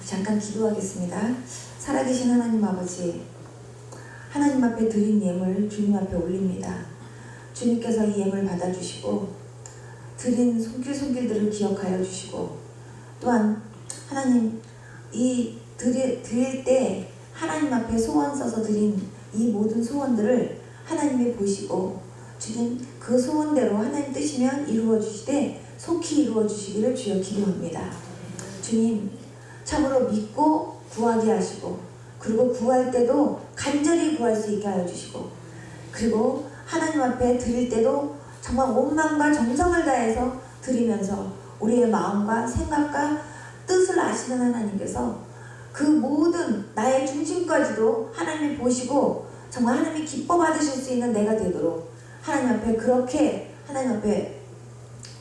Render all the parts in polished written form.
잠깐 기도하겠습니다. 살아계신 하나님 아버지, 하나님 앞에 드린 예물 주님 앞에 올립니다. 주님께서 이 예물 받아주시고 드린 손길손길들을 기억하여 주시고, 또한 하나님 이 드릴 때 하나님 앞에 소원 써서 드린 이 모든 소원들을 하나님이 보시고 주님 그 소원대로 하나님 뜻이면 이루어 주시되 속히 이루어 주시기를 주여 기도합니다. 주님 참으로 믿고 구하게 하시고, 그리고 구할 때도 간절히 구할 수 있게 하여 주시고, 그리고 하나님 앞에 드릴 때도 정말 온 마음과 정성을 다해서 드리면서 우리의 마음과 생각과 뜻을 아시는 하나님께서 그 모든 나의 중심까지도 하나님이 보시고 정말 하나님이 기뻐 받으실 수 있는 내가 되도록 하나님 앞에 그렇게 하나님 앞에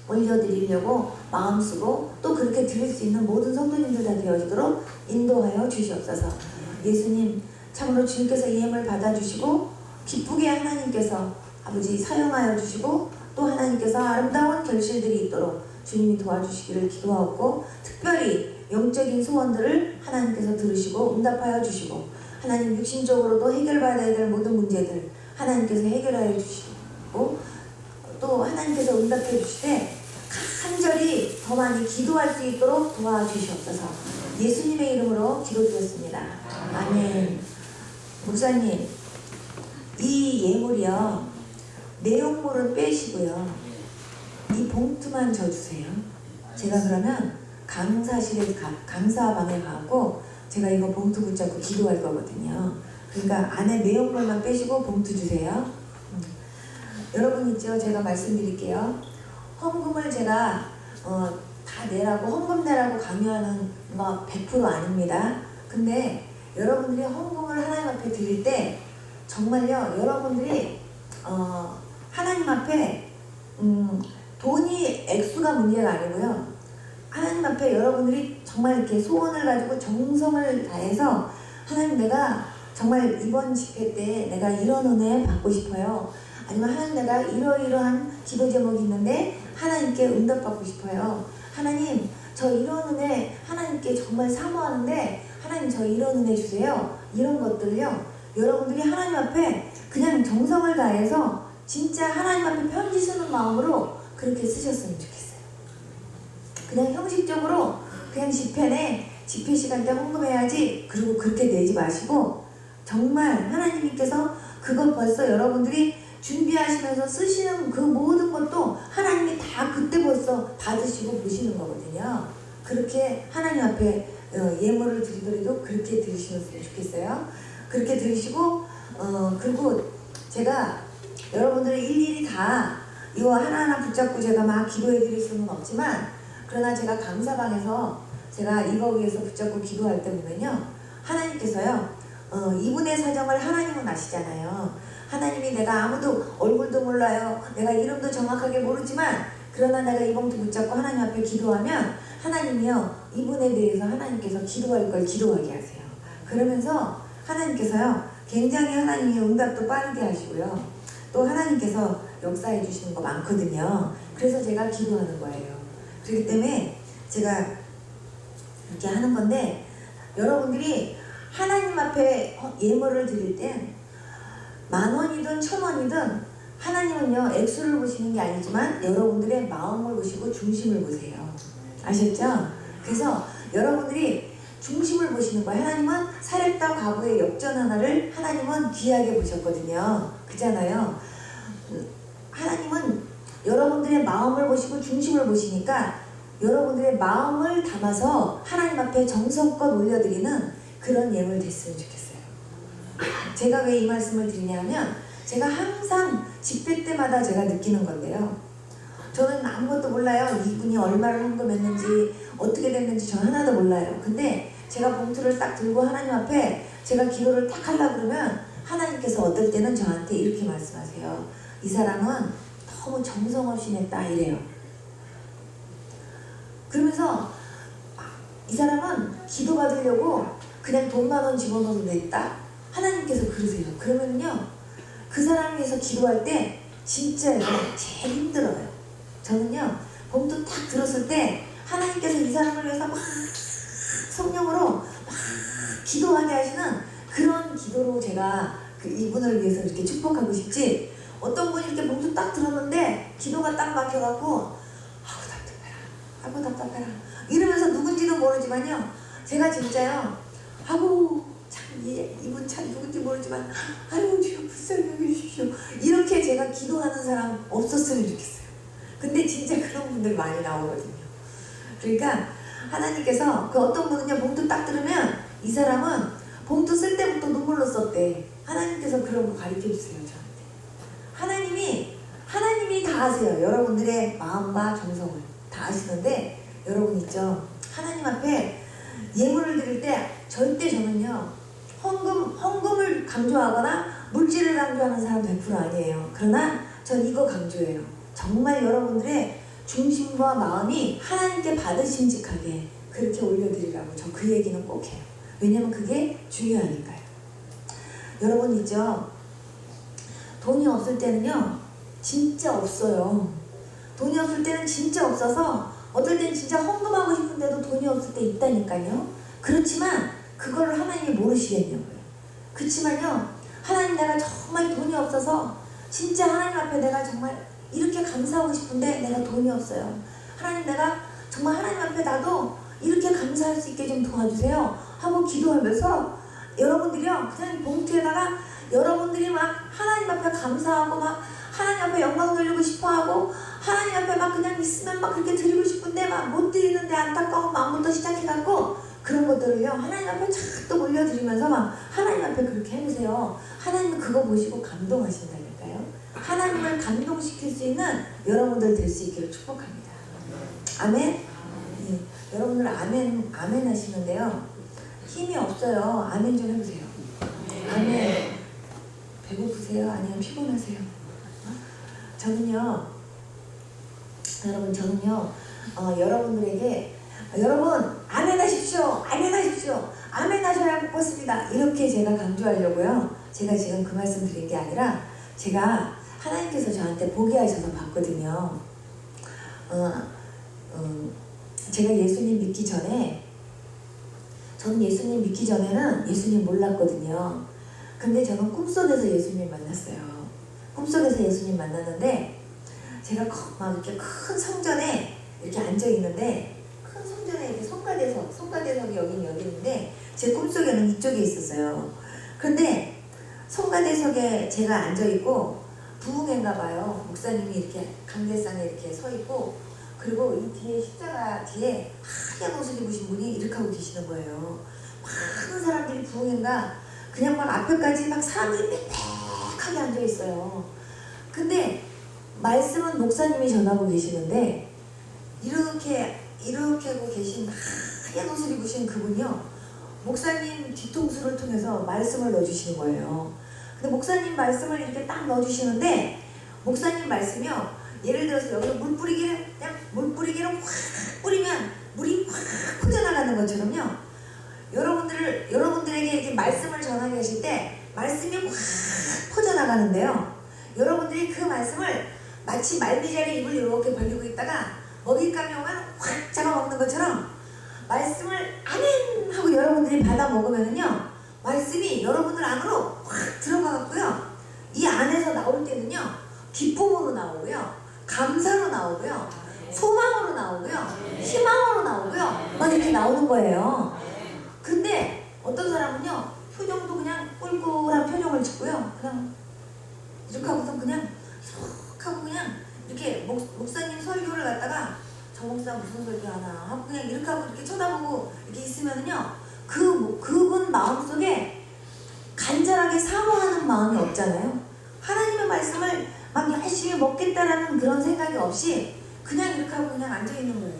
올려드리려고 마음 쓰고, 또 그렇게 드릴 수 있는 모든 성도님들 다 되어지도록 인도하여 주시옵소서. 예수님 참으로 주님께서 이 예물 받아주시고 기쁘게 하나님께서 아버지 사용하여 주시고, 또 하나님께서 아름다운 결실들이 있도록 주님이 도와주시기를 기도하고, 특별히 영적인 소원들을 하나님께서 들으시고 응답하여 주시고, 하나님 육신적으로도 해결받아야 될 모든 문제들 하나님께서 해결하여 주시고, 또 하나님께서 응답해 주시되 간절히 더 많이 기도할 수 있도록 도와주시옵소서. 예수님의 이름으로 기도드렸습니다. 아멘. 목사님, 이 예물이요, 내용물은 빼시고요, 이 봉투만 져주세요. 제가 그러면 강사방에 가고 제가 이거 봉투 붙잡고 기도할 거거든요. 그러니까 안에 내용물만 빼시고 봉투 주세요. 여러분 있죠? 제가 말씀드릴게요. 헌금을 제가 다 내라고, 헌금 내라고 강요하는 거 100% 아닙니다. 근데 여러분들이 헌금을 하나님 앞에 드릴 때 정말요, 여러분들이 하나님 앞에 돈이 액수가 문제가 아니고요, 하나님 앞에 여러분들이 정말 이렇게 소원을 가지고 정성을 다해서 하나님, 내가 정말 이번 집회 때 내가 이런 은혜 받고 싶어요. 아니면 하나님, 내가 이러이러한 기도 제목이 있는데 하나님께 응답받고 싶어요. 하나님, 저 이런 은혜 하나님께 정말 사모하는데 하나님 저 이런 은혜 주세요. 이런 것들을요, 여러분들이 하나님 앞에 그냥 정성을 다해서 진짜 하나님 앞에 편지 쓰는 마음으로 그렇게 쓰셨으면 좋겠어요. 그냥 형식적으로 그냥 집회 시간 때 헌금해야지 그리고 그렇게 내지 마시고, 정말 하나님께서 그것 벌써 여러분들이 준비하시면서 쓰시는 그 모든 것도 하나님이 다 그때 벌써 받으시고 보시는 거거든요. 그렇게 하나님 앞에 예물을 드리더라도 그렇게 드리시면 좋겠어요. 그렇게 드리시고, 그리고 제가 여러분들이 일일이 다 이거 하나하나 붙잡고 제가 막 기도해 드릴 수는 없지만, 그러나 제가 강사방에서 제가 이거 위해서 붙잡고 기도할 때 보면요, 하나님께서요, 이분의 사정을 하나님은 아시잖아요. 하나님이 내가 아무도 얼굴도 몰라요, 내가 이름도 정확하게 모르지만, 그러나 내가 이 봉투 붙잡고 하나님 앞에 기도하면 하나님이요, 이분에 대해서 하나님께서 기도할 걸 기도하게 하세요. 그러면서 하나님께서요, 굉장히 하나님이 응답도 빠르게 하시고요, 또 하나님께서 역사해 주시는 거 많거든요. 그래서 제가 기도하는 거예요. 그렇기 때문에 제가 이렇게 하는 건데, 여러분들이 하나님 앞에 예물을 드릴 땐 10,000원이든 1,000원이든 하나님은요, 액수를 보시는 게 아니지만 여러분들의 마음을 보시고 중심을 보세요. 아셨죠? 그래서 여러분들이 중심을 보시는 거예요. 하나님은 사렙다 과부의 역전 하나를 하나님은 귀하게 보셨거든요. 그잖아요. 하나님은 여러분들의 마음을 보시고 중심을 보시니까 여러분들의 마음을 담아서 하나님 앞에 정성껏 올려드리는 그런 예물 됐으면 좋겠어요. 제가 왜 이 말씀을 드리냐면, 제가 항상 집회 때마다 제가 느끼는 건데요, 저는 아무것도 몰라요. 이분이 얼마를 헌금했는지 어떻게 됐는지 전 하나도 몰라요. 근데 제가 봉투를 딱 들고 하나님 앞에 제가 기도를 딱 하려고 그러면 하나님께서 어떨 때는 저한테 이렇게 말씀하세요. 이 사람은 너무 정성 없이 냈다, 이래요. 그러면서 이 사람은 기도 받으려고 그냥 돈 10,000원 집어넣어서 냈다, 하나님께서 그러세요. 그러면요, 그 사람을 위해서 기도할 때 진짜 제일 힘들어요. 저는요, 봉투 딱 들었을 때 하나님께서 이 사람을 위해서 막 성령으로 막 기도하게 하시는 그런 기도로 제가 이분을 위해서 이렇게 축복하고 싶지, 어떤 분이 이렇게 봉투 딱 들었는데 기도가 딱 막혀갖고 아이고 답답해라 이러면서 누군지도 모르지만요, 제가 진짜요, 아이고 참 이분 참 누군지 모르지만 아이고 주여 불쌍히 여겨주십시오 이렇게 제가 기도하는 사람 없었으면 좋겠어요. 근데 진짜 그런 분들 많이 나오거든요. 그러니까 하나님께서 그 어떤 분은요, 봉투 딱 들으면 이 사람은 봉투 쓸 때부터 눈물로 썼대. 하나님께서 그런 거 가르쳐 주세요, 저한테. 하나님이 다 아세요. 여러분들의 마음과 정성을 다 아시는데, 여러분 있죠, 하나님 앞에 예물을 드릴 때 절대 저는요, 헌금을 강조하거나 물질을 강조하는 사람 100% 아니에요. 그러나 전 이거 강조해요. 정말 여러분들의 중심과 마음이 하나님께 받으심직하게 그렇게 올려드리라고 저 그 얘기는 꼭 해요. 왜냐면 그게 중요하니까요. 여러분 있죠, 돈이 없을 때는요 진짜 없어요. 돈이 없을 때는 진짜 없어서 어떨 땐 진짜 헌금하고 싶은데도 돈이 없을 때 있다니까요. 그렇지만 그걸 하나님이 모르시겠냐고요. 그렇지만요, 하나님 내가 정말 돈이 없어서 진짜 하나님 앞에 내가 정말 이렇게 감사하고 싶은데 내가 돈이 없어요. 하나님 내가 정말 하나님 앞에 나도 이렇게 감사할 수 있게 좀 도와주세요 하고 기도하면서 여러분들이요, 그냥 봉투에다가 여러분들이 막 하나님 앞에 감사하고 막 하나님 앞에 영광 돌리고 싶어하고 하나님 앞에 막 그냥 있으면 막 그렇게 드리고 싶은데 막 못 드리는데 안타까운 마음부터 시작해갖고 그런 것들을요 하나님 앞에 착 올려드리면서 막 하나님 앞에 그렇게 해보세요. 하나님은 그거 보시고 감동하신다니까요. 하나님을 감동시킬 수 있는 여러분들 될 수 있기를 축복합니다. 아멘? 네. 여러분들 아멘 하시는데요, 힘이 없어요. 아멘 좀 해보세요. 아멘. 배고프세요? 아니면 피곤하세요? 저는요, 여러분들에게 여러분 아멘 하십시오, 아멘 하십시오, 아멘 하셔야 복받습니다 이렇게 제가 강조하려고요. 제가 지금 그 말씀 드린 게 아니라 제가 하나님께서 저한테 보게 하셔서 봤거든요. 제가 예수님 믿기 전에, 저는 예수님 믿기 전에는 예수님 몰랐거든요. 근데 저는 꿈속에서 예수님 만났어요. 꿈속에서 예수님 만났는데 제가 막 이렇게 큰 성전에 이렇게 앉아 있는데, 큰 성전에 이렇게 성가대석이 여기 있는데 제 꿈속에는 이쪽에 있었어요. 근데 성가대석에 제가 앉아 있고 부흥회인가 봐요. 목사님이 이렇게 강대상에 이렇게 서 있고, 그리고 이 뒤에 십자가 뒤에 하얀 옷을 입으신 분이 이렇게 하고 계시는 거예요. 많은 사람들이 부흥회인가 그냥 막 앞에까지 막 사람들이 빽빽하게 앉아 있어요. 근데 말씀은 목사님이 전하고 계시는데 이렇게 하고 계신 하얀 옷을 입으신 그분이요, 목사님 뒤통수를 통해서 말씀을 넣어주시는 거예요. 근데 목사님 말씀을 이렇게 딱 넣어주시는데, 목사님 말씀이요, 예를 들어서 여기서 물 뿌리기를 확 뿌리면 물이 확 퍼져나가는 것처럼요, 여러분들에게 이렇게 말씀을 전하게 하실 때 말씀이 확 퍼져나가는데요, 여러분들이 그 말씀을 마치 말미잘에 입을 이렇게 벌리고 있다가 먹잇감이 오면 확 잡아먹는 것처럼 말씀을 아멘 하고 여러분들이 받아 먹으면요, 말씀이 여러분들 안으로 확 들어가갖고요, 이 안에서 나올 때는요 기쁨으로 나오고요, 감사로 나오고요, 소망으로 나오고요, 희망으로 나오고요, 막 이렇게 나오는 거예요. 근데 어떤 사람은요, 표정도 그냥 꿀꿀한 표정을 짓고요, 그냥 이렇게 하고서 그냥 하고 그냥 이렇게 목사님 설교를 갖다가 저 목사 무슨 설교 하나 하고 그냥 이렇게 하고 이렇게 쳐다보고 이렇게 있으면은요, 그분 마음속에 간절하게 사모하는 마음이 없잖아요. 하나님의 말씀을 막 열심히 먹겠다라는 그런 생각이 없이 그냥 이렇게 하고 그냥 앉아있는 거예요.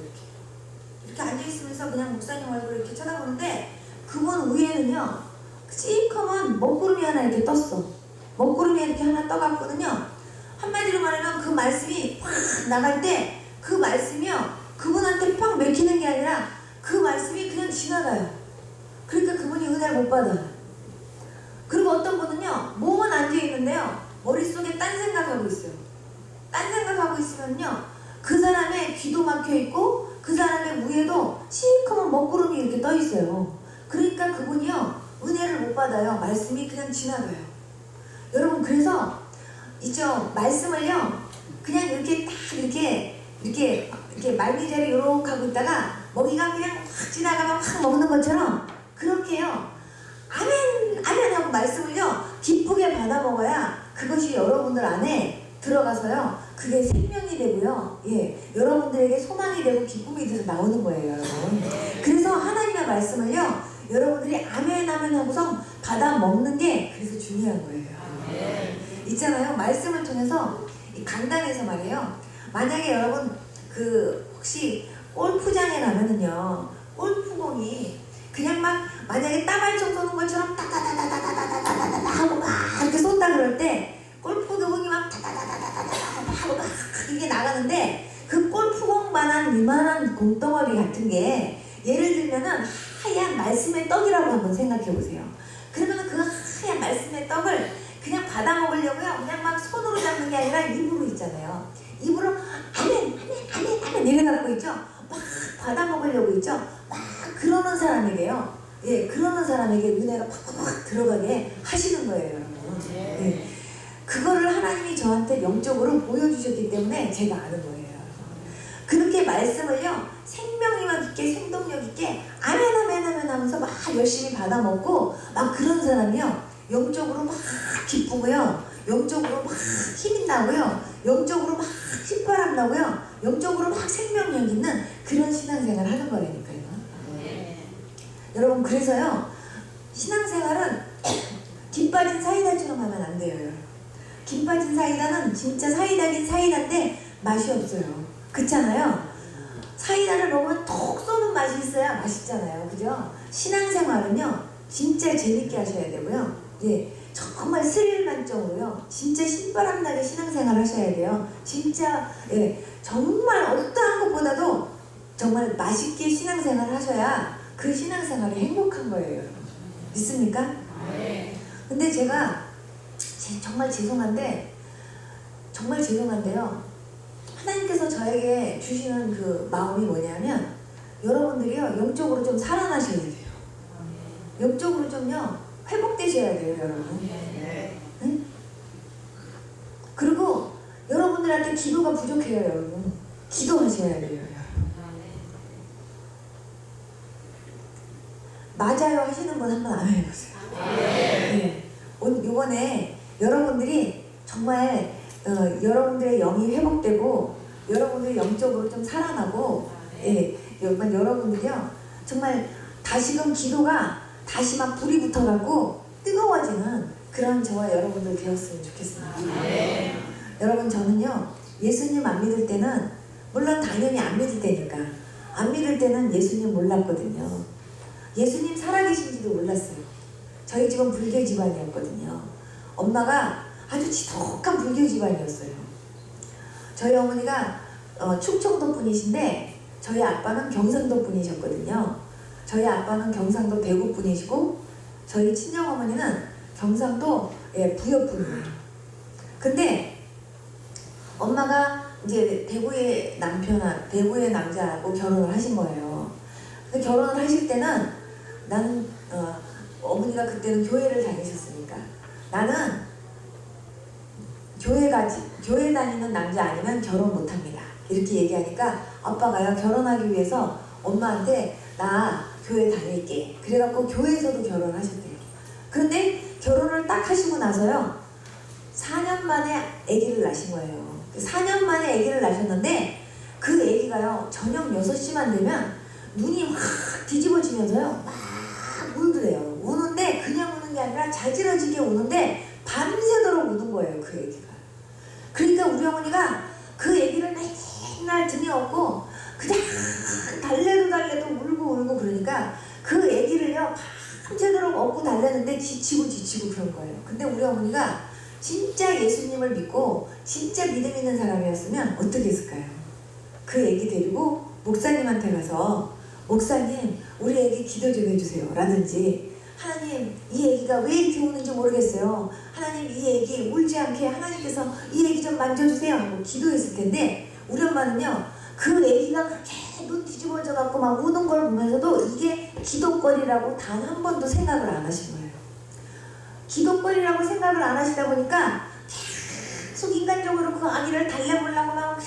이렇게 앉아있으면서 그냥 목사님 얼굴을 이렇게 쳐다보는데, 그분 위에는요 찌끔한 먹구름이 하나 이렇게 떴어. 먹구름이 이렇게 하나 떠갖고는요, 한마디로 말하면 그 말씀이 확 나갈 때 그 말씀이요 그분한테 팍 맥히는 게 아니라 그 말씀이 그냥 지나가요. 그러니까 그분이 은혜를 못 받아요. 그리고 어떤 분은요, 몸은 앉아있는데요 머릿속에 딴 생각하고 있어요. 딴 생각하고 있으면요 그 사람의 귀도 막혀있고 그 사람의 위에도 시커먼 먹구름이 이렇게 떠 있어요. 그러니까 그분이요 은혜를 못 받아요. 말씀이 그냥 지나가요. 여러분 그래서 있죠 말씀을요 그냥 이렇게 딱 이렇게 말미잘에 요렇게 하고 있다가 먹이가 그냥 확 지나가면 확 먹는 것처럼 그렇게요 아멘 아멘 하고 말씀을요 기쁘게 받아 먹어야 그것이 여러분들 안에 들어가서요 그게 생명이 되고요 예 여러분들에게 소망이 되고 기쁨이 돼서 나오는 거예요 여러분. 그래서 하나님의 말씀을요 여러분들이 아멘 아멘 하고서 받아 먹는 게 그래서 중요한 거예요. 있잖아요 말씀을 통해서 이 강단에서 말이에요 만약에 여러분 그 혹시 골프장에 가면은요 골프공이 그냥 막 만약에 따발총 쏘는 것처럼 따다다다다다다다다다 하고 막 이렇게 쏜다 그럴 때 골프공이 막 다다다다다다다 하고 막 이게 나가는데 그 골프공만한 이만한 공덩어리 같은 게 예를 들면은 하얀 말씀의 떡이라고 한번 생각해 보세요. 그러면 그 하얀 말씀의 떡을 그냥 받아 먹으려고요. 그냥 막 손으로 잡는 게 아니라 입으로 있잖아요. 입으로 아멘 아멘 아멘 아멘 이래 갖고 있죠. 막 받아 먹으려고 있죠. 막 그러는 사람에게요. 예, 그러는 사람에게 은혜가 팍팍팍 들어가게 하시는 거예요, 여러분. 예. 그거를 하나님이 저한테 영적으로 보여주셨기 때문에 제가 아는 거예요. 그렇게 말씀을요 생명력 있게 생동력 있게 아멘 아멘 아멘 하면서 막 열심히 받아 먹고 막 그런 사람이요 영적으로 막 기쁘고요 영적으로 막 힘이 나고요 영적으로 막 신바람 나고요 영적으로 막 생명력 있는 그런 신앙생활 하는 거라니까요. 여러분 그래서요 신앙생활은 김 빠진 사이다처럼 하면 안 돼요. 여러분. 김 빠진 사이다는 진짜 사이다긴 사이다인데 맛이 없어요. 그렇잖아요. 사이다를 먹으면 톡 쏘는 맛이 있어야 맛있잖아요. 그죠? 신앙생활은요 진짜 재밌게 하셔야 되고요 예, 정말 스릴 만점으로요 진짜 신바람나게 신앙생활 하셔야 돼요. 진짜 예, 정말 어떠한 것보다도 정말 맛있게 신앙생활 하셔야 그 신앙생활이 행복한 거예요. 믿습니까? 근데 제가 정말 죄송한데요 하나님께서 저에게 주시는 그 마음이 뭐냐면 여러분들이요 영적으로 좀 살아나셔야 돼요. 영적으로 좀요 회복되셔야 돼요 여러분. 응? 그리고 여러분들한테 기도가 부족해요 여러분. 기도하셔야 돼요 여러분. 맞아요 하시는 분 한번 안 해보세요. 네. 이번에 여러분들이 정말 여러분들의 영이 회복되고 여러분들이 영적으로 좀 살아나고 예, 여러분들이요 정말 다시금 기도가 다시 막 불이 붙어갖고 뜨거워지는 그런 저와 여러분들 되었으면 좋겠습니다. 여러분 저는요 예수님 안 믿을 때는 물론 당연히 안 믿을 때니까 안 믿을 때는 예수님 몰랐거든요. 예수님 살아계신지도 몰랐어요. 저희 집은 불교 집안이었거든요. 엄마가 아주 지독한 불교 집안이었어요. 저희 어머니가 충청도 분이신데 저희 아빠는 경상도 분이셨거든요. 저희 아빠는 경상도 대구 분이시고 저희 친정어머니는 경상도 부여 분이에요. 근데 엄마가 이제 대구의 남자하고 결혼을 하신 거예요. 근데 결혼을 하실 때는 나는 어머니가 그때는 교회를 다니셨으니까 나는 교회 다니는 남자 아니면 결혼 못합니다. 이렇게 얘기하니까 아빠가요 결혼하기 위해서 엄마한테 나 교회 다닐게. 그래갖고 교회에서도 결혼을 하셨대요. 그런데 결혼을 딱 하시고 나서요 4년 만에 아기를 낳으신 거예요. 4년 만에 아기를 낳으셨는데 그 아기가요 저녁 6시만 되면 눈이 확 뒤집어지면서요 막 울더래요. 우는데 그냥 우는 게 아니라 자지러지게 우는데 밤새도록 우는 거예요 그 아기가. 그러니까 우리 어머니가 그 아기를 맨날 등에 업고 그냥 달래도 울고 그러니까 그 아기를요 밤새도록 업고 달래는데 지치고 그런 거예요. 근데 우리 어머니가 진짜 예수님을 믿고 진짜 믿음 있는 사람이었으면 어떻게 했을까요? 그 아기 데리고 목사님한테 가서 목사님 우리 아기 기도 좀 해주세요 라든지 하나님 이 아기가 왜 이렇게 우는지 모르겠어요. 하나님 이 아기 울지 않게 하나님께서 이 아기 좀 만져주세요 하고 기도했을 텐데 우리 엄마는요 그 아기가 그렇게 눈 뒤집어져 갖고 막 우는 걸 보면서도 이게 기독거리라고 단 한 번도 생각을 안 하신 거예요. 기독거리라고 생각을 안 하시다 보니까 계속 인간적으로 그 아기를 달래보려고 막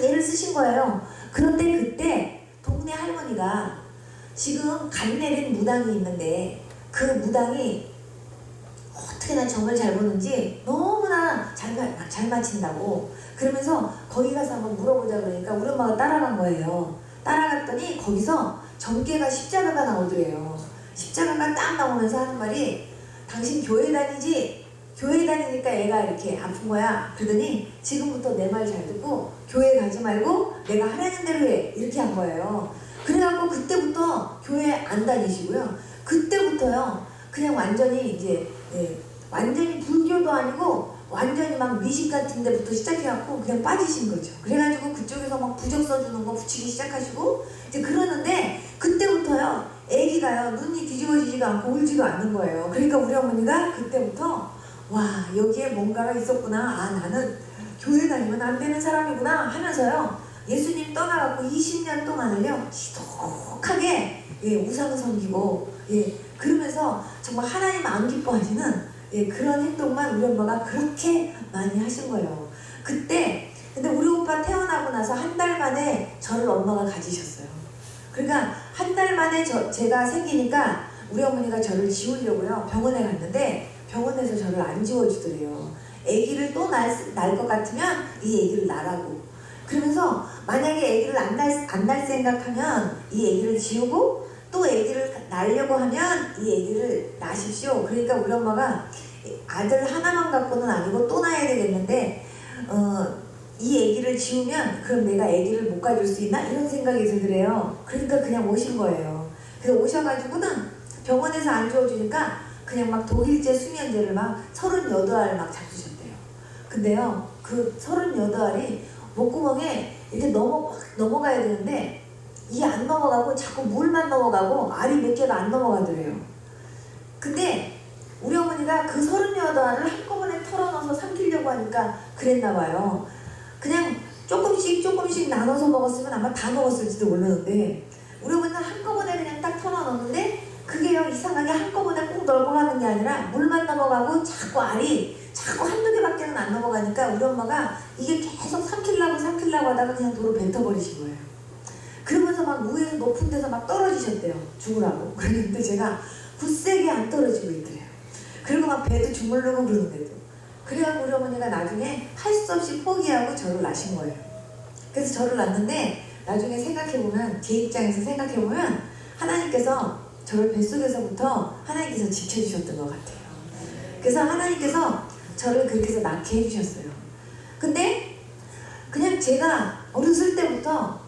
애를 쓰신 거예요. 그런데 그때 동네 할머니가 지금 간 내린 무당이 있는데 그 무당이 어떻게나 점을 잘 보는지 너무나 잘 맞힌다고 그러면서 거기 가서 한번 물어보자 그러니까 우리 엄마가 따라간 거예요. 따라갔더니 거기서 점괘가 십자가가 나오더래요. 십자가가 딱 나오면서 하는 말이 당신 교회 다니지? 교회 다니니까 애가 이렇게 아픈 거야. 그러더니 지금부터 내 말 잘 듣고 교회 가지 말고 내가 하라는 대로 해. 이렇게 한 거예요. 그래갖고 그때부터 교회 안 다니시고요. 그때부터요. 그냥 완전히 이제 완전히 불교도 아니고 완전히 막 미식 같은 데부터 시작해갖고 그냥 빠지신 거죠. 그래가지고 그쪽에서 막 부적 써주는 거 붙이기 시작하시고 이제 그러는데 그때부터요. 애기가요. 눈이 뒤집어지지가 않고 울지도 않는 거예요. 그러니까 우리 어머니가 그때부터 와 여기에 뭔가가 있었구나. 아 나는 교회 다니면 안 되는 사람이구나 하면서요. 예수님 떠나갖고 20년 동안을요. 지독하게 우상 섬기고 그러면서 정말 하나님 안 기뻐하시는 그런 행동만 우리 엄마가 그렇게 많이 하신 거예요. 그때 근데 우리 오빠 태어나고 나서 한 달 만에 저를 엄마가 가지셨어요. 그러니까 한 달 만에 제가 생기니까 우리 어머니가 저를 지우려고요. 병원에 갔는데 병원에서 저를 안 지워주더래요. 아기를 또 낳을 것 같으면 이 아기를 낳으라고. 그러면서 만약에 아기를 안 낳을 생각하면 이 아기를 지우고 또 아기를 낳으려고 하면 이 아기를 낳으십시오. 그러니까 우리 엄마가 아들 하나만 갖고는 아니고 또 낳아야 되겠는데 이 아기를 지우면 그럼 내가 아기를 못 가질 수 있나? 이런 생각이 들더래요. 그러니까 그냥 오신 거예요. 그래서 오셔가지고는 병원에서 안 지워주니까 그냥 막 독일제 수면제를 막 38알 막 잡수셨대요. 근데요 그 38알이 목구멍에 이렇게 넘어가야 되는데 이게 안 넘어가고 자꾸 물만 넘어가고 알이 몇 개가 안 넘어가더래요. 근데 우리 어머니가 그 38알을 한꺼번에 털어넣어서 삼키려고 하니까 그랬나 봐요. 그냥 조금씩 나눠서 먹었으면 아마 다 먹었을지도 모르는데 우리 어머니는 한꺼번에 그냥 딱 털어넣었는데 그게요 이상하게 한꺼번에 꼭 넘어가는 게 아니라 물만 넘어가고 자꾸 알이 자꾸 한두 개밖에는 안 넘어가니까 우리 엄마가 이게 계속 삼키려고 하다가 그냥 도로 뱉어버리신 거예요. 그러면서 막 위에서 높은 데서 막 떨어지셨대요. 죽으라고. 그런데 제가 굳세게 안 떨어지고 있더래요. 그리고 막 배도 주물르고 그러는데도. 그래갖고 우리 어머니가 나중에 할 수 없이 포기하고 저를 낳으신 거예요. 그래서 저를 낳는데 나중에 생각해보면 제 입장에서 생각해보면 하나님께서 저를 뱃속에서부터 하나님께서 지켜주셨던 것 같아요. 그래서 하나님께서 저를 그렇게 해서 낳게 해주셨어요. 근데 그냥 제가 어렸을 때부터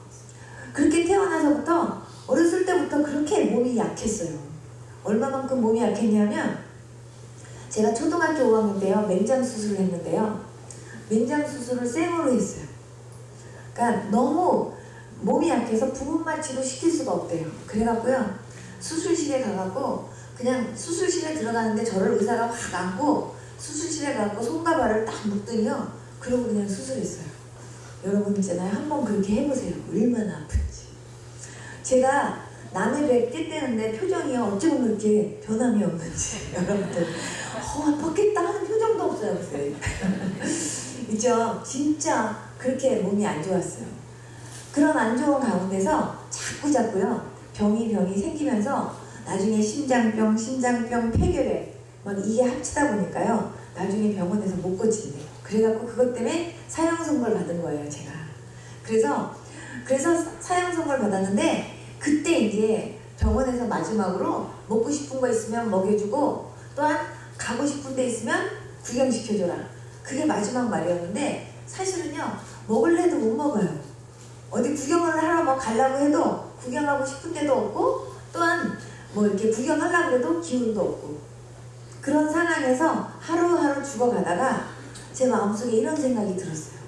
그렇게 태어나서부터 어렸을 때부터 그렇게 몸이 약했어요. 얼마만큼 몸이 약했냐면 제가 초등학교 5학년 때요 맹장 수술을 했는데요. 맹장 수술을 생으로 했어요. 그러니까 너무 몸이 약해서 부분 마취도 시킬 수가 없대요. 그래갖고요 수술실에 가갖고 그냥 수술실에 들어가는데 저를 의사가 확 안고 수술실에 가갖고 손과 발을 딱 묶더니요 그러고 그냥 수술했어요. 여러분 있잖아요 한번 그렇게 해보세요. 얼마나 아픈지. 제가 남의 배 떼떼는데 표정이요 어쩌면 그렇게 변함이 없는지 여러분들 아팠겠다 하는 표정도 없어요. 있죠? 진짜 그렇게 몸이 안 좋았어요. 그런 안 좋은 가운데서 자꾸요 병이 생기면서 나중에 심장병, 폐결핵 막 이게 합치다 보니까요 나중에 병원에서 못 고친대요. 그래갖고 그것 때문에 사형선고를 받은 거예요 제가. 그래서 사형선고를 받았는데 그때 이제 병원에서 마지막으로 먹고 싶은 거 있으면 먹여주고 또한 가고 싶은 데 있으면 구경시켜줘라. 그게 마지막 말이었는데 사실은요 먹을래도 못 먹어요. 어디 구경을 하러 뭐 가려고 해도 구경하고 싶은 데도 없고 또한 뭐 이렇게 구경하려고 해도 기운도 없고 그런 상황에서 하루하루 죽어가다가 제 마음속에 이런 생각이 들었어요.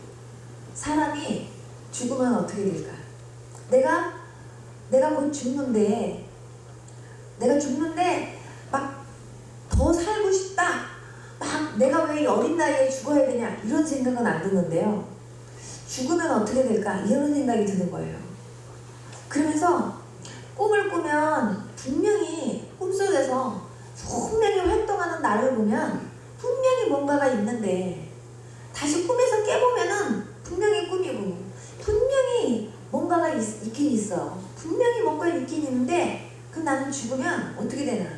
사람이 죽으면 어떻게 될까? 내가 곧 죽는데 막 더 살고 싶다. 막 내가 왜 어린 나이에 죽어야 되냐 이런 생각은 안 드는데요. 죽으면 어떻게 될까 이런 생각이 드는 거예요. 그러면서 꿈을 꾸면 분명히 꿈속에서 분명히 활동하는 나를 보면 분명히 뭔가가 있는데 다시 꿈에서 깨보면은 분명히 꿈이고 분명히 뭔가가 있긴 있어. 분명히 뭔가 있긴 있는데 그 나는 죽으면 어떻게 되나?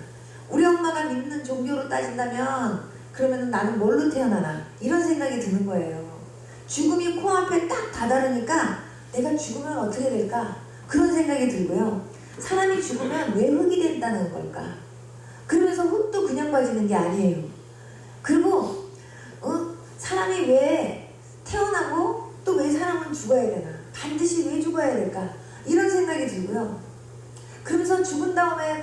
우리 엄마가 믿는 종교로 따진다면 그러면 나는 뭘로 태어나나? 이런 생각이 드는 거예요. 죽음이 코앞에 딱 다다르니까 내가 죽으면 어떻게 될까? 그런 생각이 들고요. 사람이 죽으면 왜 흙이 된다는 걸까? 그러면서 흙도 그냥 빠지는 게 아니에요. 그리고 사람이 왜 태어나고 또 왜 사람은 죽어야 되나? 반드시 왜 죽어야 될까? 이런 생각이 들고요. 그러면서 죽은 다음에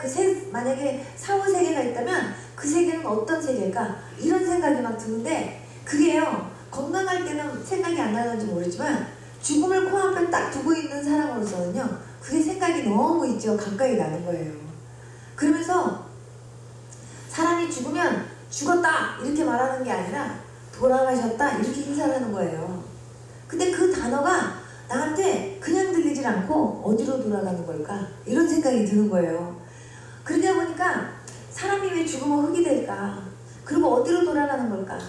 만약에 사후세계가 있다면 그 세계는 어떤 세계일까? 이런 생각이 막 드는데 그게요. 건강할 때는 생각이 안 나는지 모르지만 죽음을 코앞에 딱 두고 있는 사람으로서는요. 그게 생각이 너무 있죠. 가까이 나는 거예요. 그러면서 사람이 죽으면 죽었다 이렇게 말하는 게 아니라 돌아가셨다 이렇게 인사를 하는 거예요. 근데 그 단어가 나한테 그냥 들리질 않고 어디로 돌아가는 걸까? 이런 생각이 드는 거예요. 그러다 보니까 사람이 왜 죽으면 흙이 될까? 그리고 어디로 돌아가는 걸까?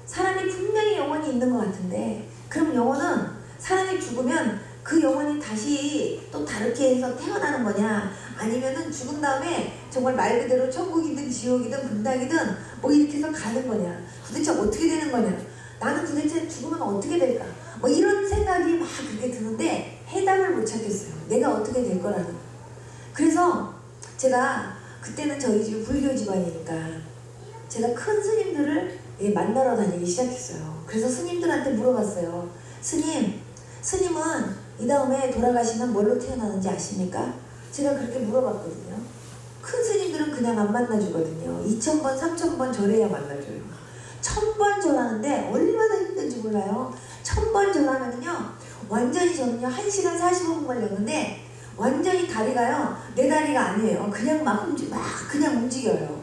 사람이 분명히 영혼이 있는 것 같은데 그럼 영혼은 사람이 죽으면 그 영혼이 다시 또 다르게 해서 태어나는 거냐? 아니면은 죽은 다음에 정말 말 그대로 천국이든 지옥이든 분당이든 뭐 이렇게 해서 가는 거냐? 도대체 어떻게 되는 거냐? 나는 도대체 죽으면 어떻게 될까? 뭐 이런 생각이 막 그렇게 드는데 해답을 못 찾겠어요. 내가 어떻게 될 거라는. 그래서 제가 그때는 저희 집이 불교 집안이니까 제가 큰 스님들을 만나러 다니기 시작했어요. 그래서 스님들한테 물어봤어요. 스님은 이 다음에 돌아가시면 뭘로 태어나는지 아십니까? 제가 그렇게 물어봤거든요. 큰 스님들은 그냥 안 만나주거든요. 2000번, 3000번 절해야 만나줘요. 1000번 절하는데 얼마나 힘든지 몰라요. 1000번 절하면요 완전히 저는요 1시간 45분 걸렸는데 완전히 다리가요 내 다리가 아니에요. 그냥 막 그냥 움직여요.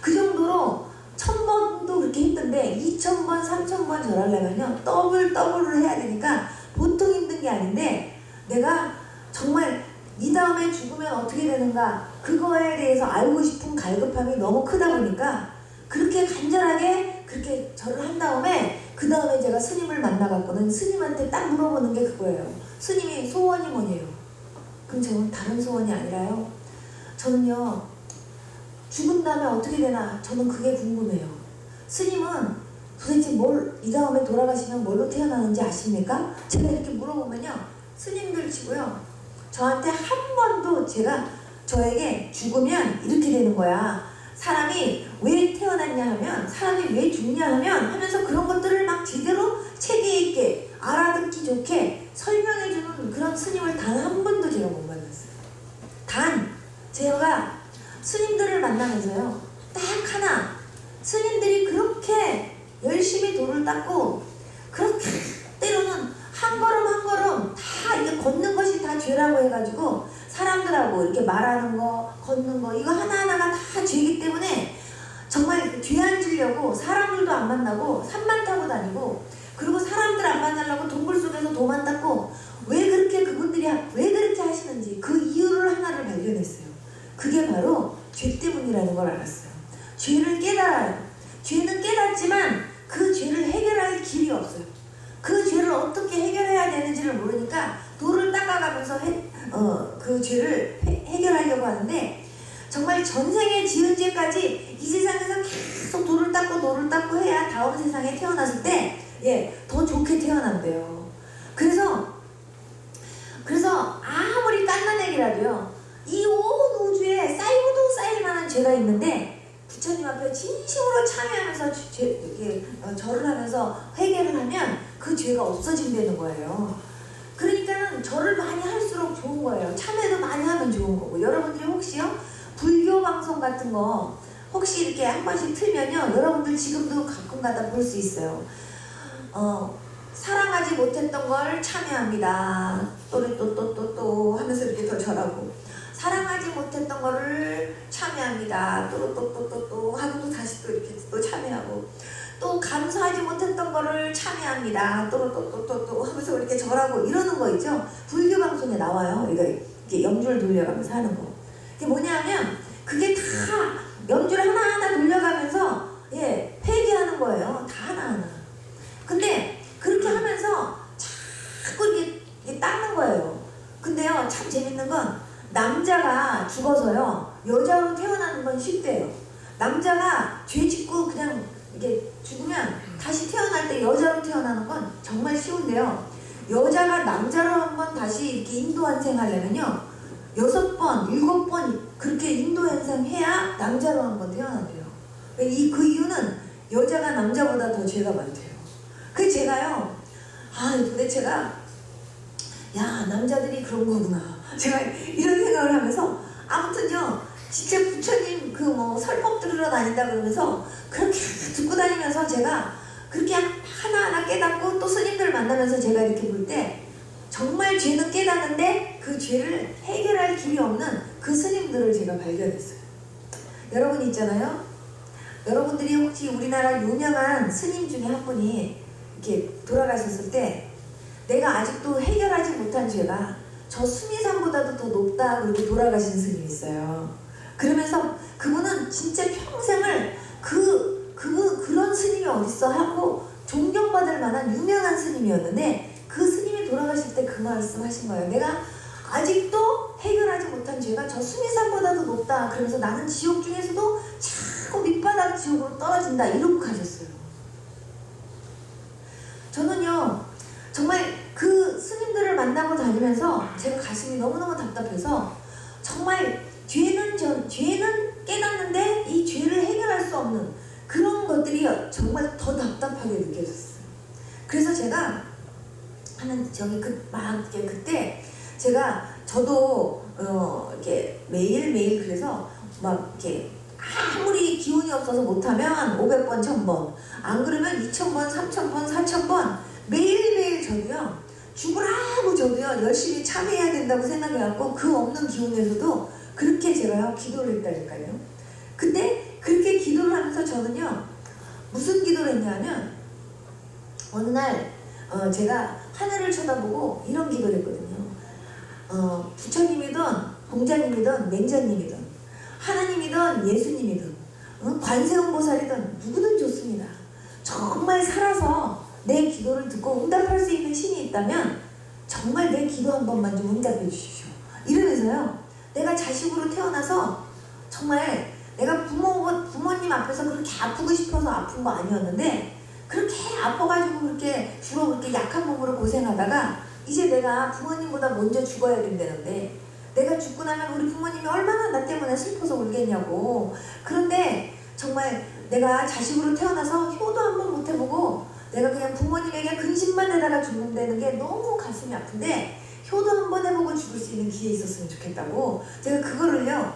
그 정도로 1000번도 그렇게 힘든데 2000번, 3000번 절하려면요 더블을 해야 되니까 보통 힘든 게 아닌데 내가 정말 이 다음에 죽으면 어떻게 되는가 그거에 대해서 알고 싶은 갈급함이 너무 크다 보니까 그렇게 간절하게 그렇게 절을 한 다음에 그 다음에 제가 스님을 만나갖고는 스님한테 딱 물어보는 게 그거예요. 스님이 소원이 뭐냐요? 그럼 저는 다른 소원이 아니라요. 저는요 죽은 다음에 어떻게 되나 저는 그게 궁금해요. 스님은 도대체 이 다음에 돌아가시면 뭘로 태어나는지 아십니까? 제가 이렇게 물어보면요 스님들 치고요 저한테 한 번도 저에게 죽으면 이렇게 되는 거야. 사람이 왜 태어났냐 하면 사람이 왜 죽냐 하면서 그런 것들을 막 제대로 체계 있게 알아듣기 좋게 설명해주는 그런 스님을 단 한 번도 제가 못 만났어요. 단 제가 스님들을 만나면서요 딱 하나 스님들이 그렇게 열심히 돌을 닦고 그렇게 때로는 한 걸음 한 걸음 다 이게 걷는 것이 다 죄라고 해가지고 사람들하고 이렇게 말하는 거 걷는 거 이거 하나하나가 다 죄이기 때문에 정말 죄 안 지려고 사람들도 안 만나고 산만 타고 다니고 그리고 사람들 안 만나려고 동굴 속에서 도만 닦고 왜 그렇게 그분들이 왜 그렇게 하시는지 그 이유를 하나를 발견했어요. 그게 바로 죄 때문이라는 걸 알았어요. 죄를 깨달아요. 죄는 깨닫지만 그 죄를 해결할 길이 없어요. 그 죄를 어떻게 해결해야 되는지를 모르니까 돌을 닦아가면서 그 죄를 해결하려고 하는데 정말 전생에 지은 죄까지 이 세상에서 계속 돌을 닦고 해야 다음 세상에 태어났을 때 더 좋게 태어난대요. 그래서 아무리 깐난 얘기라도요 이 온 우주에 쌓이고도 쌓일 만한 죄가 있는데 부처님 앞에 진심으로 참여하면서 절을 하면서 회개를 하면 그 죄가 없어진다는 거예요. 그러니까는 절을 많이 할수록 좋은 거예요. 참여도 많이 하면 좋은 거고. 여러분들이 혹시요 불교 방송 같은 거 혹시 이렇게 한 번씩 틀면요 여러분들 지금도 가끔가다 볼 수 있어요. 사랑하지 못했던 걸 참여합니다. 또 하면서 이렇게 더 절하고 사랑하지 못했던 거를 참여합니다. 또 하고 또 다시 또 이렇게 또 참여하고 또 감사하지 못했던 거를 참여합니다. 또 하면서 이렇게 절하고 이러는 거 있죠. 불교 방송에 나와요. 이거 이렇게 염주를 돌려가면서 하는 거. 그게 뭐냐면 그게 다 염주를 하나하나 돌려가면서 폐기하는 거예요. 다 하나하나. 근데 그렇게 하면서 자꾸 이렇게 닦는 거예요. 근데요, 참 재밌는 건 남자가 죽어서요, 여자로 태어나는 건 쉽대요. 남자가 죄 짓고 그냥 이렇게 죽으면 다시 태어날 때 여자로 태어나는 건 정말 쉬운데요. 여자가 남자로 한번 다시 이렇게 인도환생 하려면요, 6번, 7번 그렇게 인도환생 해야 남자로 한번 태어난대요. 그 이유는 여자가 남자보다 더 죄가 많대요. 그 제가요, 도대체가 남자들이 그런 거구나. 제가 이런 생각을 하면서 아무튼요, 진짜 부처님 그 설법 들으러 다닌다 그러면서 그렇게 듣고 다니면서 제가 그렇게 하나하나 깨닫고 또 스님들 만나면서 제가 이렇게 볼 때 정말 죄는 깨닫는데 그 죄를 해결할 길이 없는 그 스님들을 제가 발견했어요. 여러분 있잖아요. 여러분들이 혹시 우리나라 유명한 스님 중에 한 분이 이렇게 돌아가셨을 때 내가 아직도 해결하지 못한 죄가 저 수미산보다도 더 높다 그러고 돌아가신 스님이 있어요. 그러면서 그분은 진짜 평생을 그런 스님이 어딨어 하고 존경받을 만한 유명한 스님이었는데 그 스님이 돌아가실 때 그 말씀 하신 거예요. 내가 아직도 해결하지 못한 죄가 저 수미산보다도 높다. 그러면서 나는 지옥 중에서도 자꾸 밑바닥 지옥으로 떨어진다. 이러고 가셨어요. 저는요, 정말 그 스님들을 만나고 다니면서 제가 가슴이 너무너무 답답해서 정말 죄는 깨닫는데 이 죄를 해결할 수 없는 그런 것들이 정말 더 답답하게 느껴졌어요. 그래서 제가 그때 제가 저도 이렇게 매일매일 그래서 막 이렇게 아무리 기운이 없어서 못하면 500번, 1000번, 안 그러면 2000번, 3000번, 4000번 매일매일 저도요, 죽으라고 저도요 열심히 참여해야 된다고 생각해갖고 그 없는 기운에서도 그렇게 제가 기도를 했다니까요. 근데 그렇게 기도를 하면서 저는요, 무슨 기도를 했냐면 어느 날 제가 하늘을 쳐다보고 이런 기도를 했거든요. 부처님이든 공자님이든 맹자님이든 하나님이든 예수님이든 관세음보살이든 누구든 좋습니다. 정말 살아서 내 기도를 듣고 응답할 수 있는 신이 있다면 정말 내 기도 한 번만 좀 응답해 주십시오. 이러면서요, 내가 자식으로 태어나서 정말 내가 부모님 앞에서 그렇게 아프고 싶어서 아픈 거 아니었는데 그렇게 아파가지고 그렇게 주로 그렇게 약한 몸으로 고생하다가 이제 내가 부모님보다 먼저 죽어야 된다는데 내가 죽고 나면 우리 부모님이 얼마나 나 때문에 슬퍼서 울겠냐고. 그런데 정말 내가 자식으로 태어나서 효도 한번 못 해보고 내가 그냥 부모님에게 근심만 해다가 죽는다는 게 너무 가슴이 아픈데 효도 한번 해보고 죽을 수 있는 기회 있었으면 좋겠다고 제가 그거를요,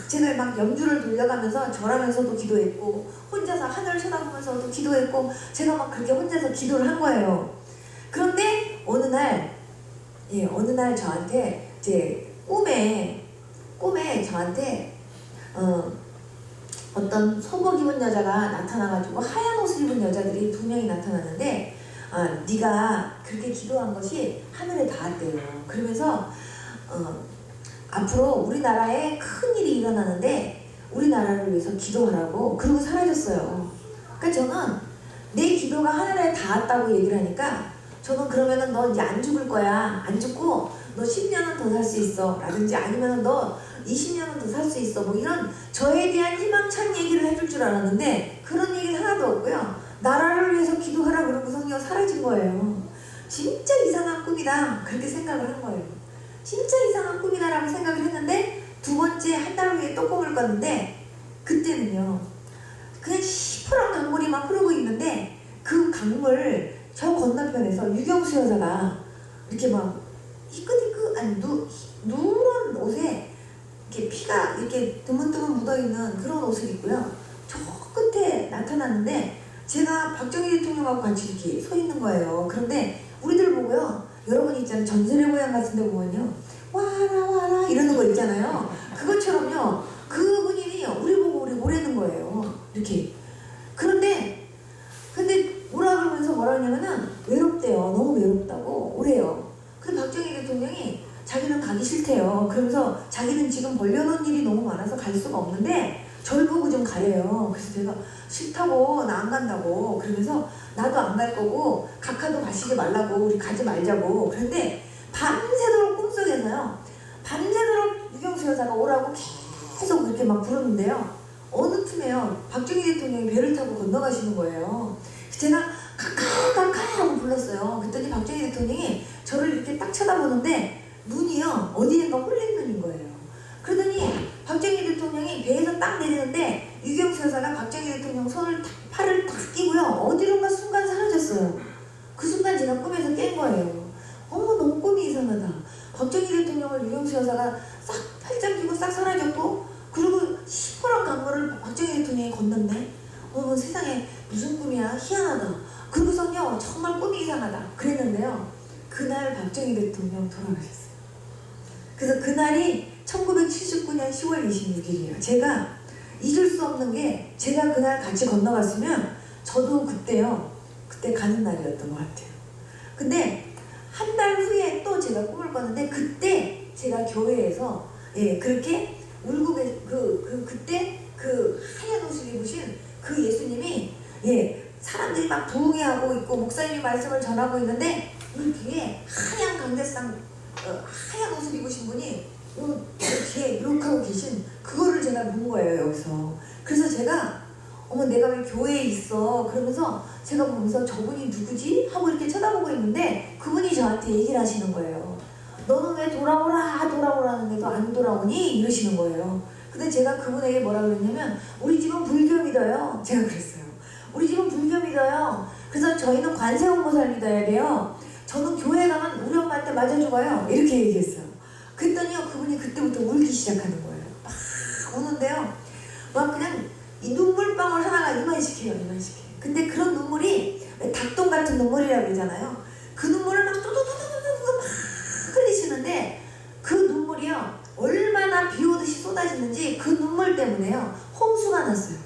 제가 막 염주를 돌려가면서 절하면서도 기도했고 혼자서 하늘을 쳐다보면서도 기도했고 제가 막 그렇게 혼자서 기도를 한 거예요. 그런데 어느 날 저한테 제 꿈에 저한테 어떤 소복 입은 여자가 나타나가지고 하얀 옷을 입은 여자들이 2명이 나타났는데 네가 그렇게 기도한 것이 하늘에 닿았대요. 그러면서 앞으로 우리나라에 큰 일이 일어나는데 우리나라를 위해서 기도하라고 그러고 사라졌어요. 그러니까 저는 내 기도가 하늘에 닿았다고 얘기를 하니까 저는 그러면은 너 이제 안 죽을 거야. 안 죽고 너 10년은 더 살 수 있어. 라든지 아니면은 너 20년은 더 살 수 있어. 뭐 이런 저에 대한 희망찬 얘기를 해줄 줄 알았는데 그런 얘기는 하나도 없고요. 나라를 위해서 기도하라 그러고서요 사라진 거예요. 진짜 이상한 꿈이다. 그렇게 생각을 한 거예요. 진짜 이상한 꿈이다 라고 생각을 했는데 두 번째 한 달 후에 또 꿈을 꿨는데 그때는요, 그냥 시퍼런 강물이 막 흐르고 있는데 그 강물 저 건너편에서 유경수 여사가 이렇게 막 누런 옷에 이렇게 피가 이렇게 드문드문 묻어있는 그런 옷을 입고요, 저 끝에 나타났는데 제가 박정희 대통령하고 같이 이렇게 서 있는 거예요. 그런데 우리들 보고요, 여러분 있잖아요, 전설의 고향 같은 데 보면요, 와라 이러는 거 있잖아요. 그것처럼요, 그분이 우리 보고 우리 보라는 거예요. 이렇게. 근데 뭐라 그러냐면은 외롭대요. 너무 외롭다고 오래요. 근데 박정희 대통령이 자기는 가기 싫대요. 그러면서 자기는 지금 벌려놓은 일이 너무 많아서 갈 수가 없는데 절 보고 좀 가래요. 그래서 제가 싫다고, 나 안 간다고. 그러면서 나도 안 갈 거고 각하도 가시지 말라고, 우리 가지 말자고. 그런데 밤새도록 꿈속에서요, 밤새도록 유경수 여사가 오라고 계속 그렇게 막 부르는데요, 어느 틈에요 박정희 대통령이 배를 타고 건너가시는 거예요. 제가 카카 하고 불렀어요. 그랬더니 박정희 대통령이 저를 이렇게 딱 쳐다보는데 눈이요 어디엔가 홀린 눈인 거예요. 그러더니 박정희 대통령이 배에서 딱 내리는데 유경수 여사가 박정희 대통령 손을 팔을 탁 끼고요 어디론가 순간 사라졌어요. 그 순간 제가 꿈에서 깬 거예요. 어머, 너무 꿈이 이상하다. 박정희 대통령을 유경수 여사가 싹 팔짱 끼고 싹 사라졌고, 그리고 시퍼런 강물을 박정희 대통령이 건넜네. 어머, 세상에 무슨 꿈이야, 희한하다. 그러고선요 정말 꿈이 이상하다 그랬는데요, 그날 박정희 대통령 돌아가셨어요. 그래서 그날이 1979년 10월 26일이에요. 제가 잊을 수 없는 게, 제가 그날 같이 건너갔으면 저도 그때 가는 날이었던 것 같아요. 근데 한 달 후에 또 제가 꿈을 꿨는데, 그때 제가 교회에서 그렇게 울고 그때 그 하얀 옷을 입으신 그 예수님이 사람들이 막 부흥회하고 있고 목사님이 말씀을 전하고 있는데, 그 뒤에 하얀 강대상 하얀 옷을 입으신 분이 뒤에 이렇게 하고 계신 그거를 제가 본 거예요, 여기서. 그래서 제가 어머, 내가 왜 교회에 있어? 그러면서 제가 보면서 저분이 누구지? 하고 이렇게 쳐다보고 있는데, 그분이 저한테 얘기를 하시는 거예요. 너는 왜 돌아오라는데도 안 돌아오니? 이러시는 거예요. 근데 제가 그분에게 뭐라 그랬냐면, 우리 집은 불교 믿어요. 제가 그랬어요. 우리 집은 불교 믿어요. 그래서 저희는 관세음보살 믿어야 돼요. 저는 교회 가면 우리 엄마한테 맞아 죽어요. 이렇게 얘기했어요. 그랬더니요, 그분이 그때부터 울기 시작하는 거예요. 막 우는데요, 막 그냥 이 눈물방울 하나가 이만식해요. 근데 그런 눈물이 닭똥 같은 눈물이라고 그러잖아요. 그 눈물을 막 뚜두두두두두 막 흘리시는데, 그 눈물이요 얼마나 비 오듯이 쏟아지는지 그 눈물 때문에요 홍수가 났어요.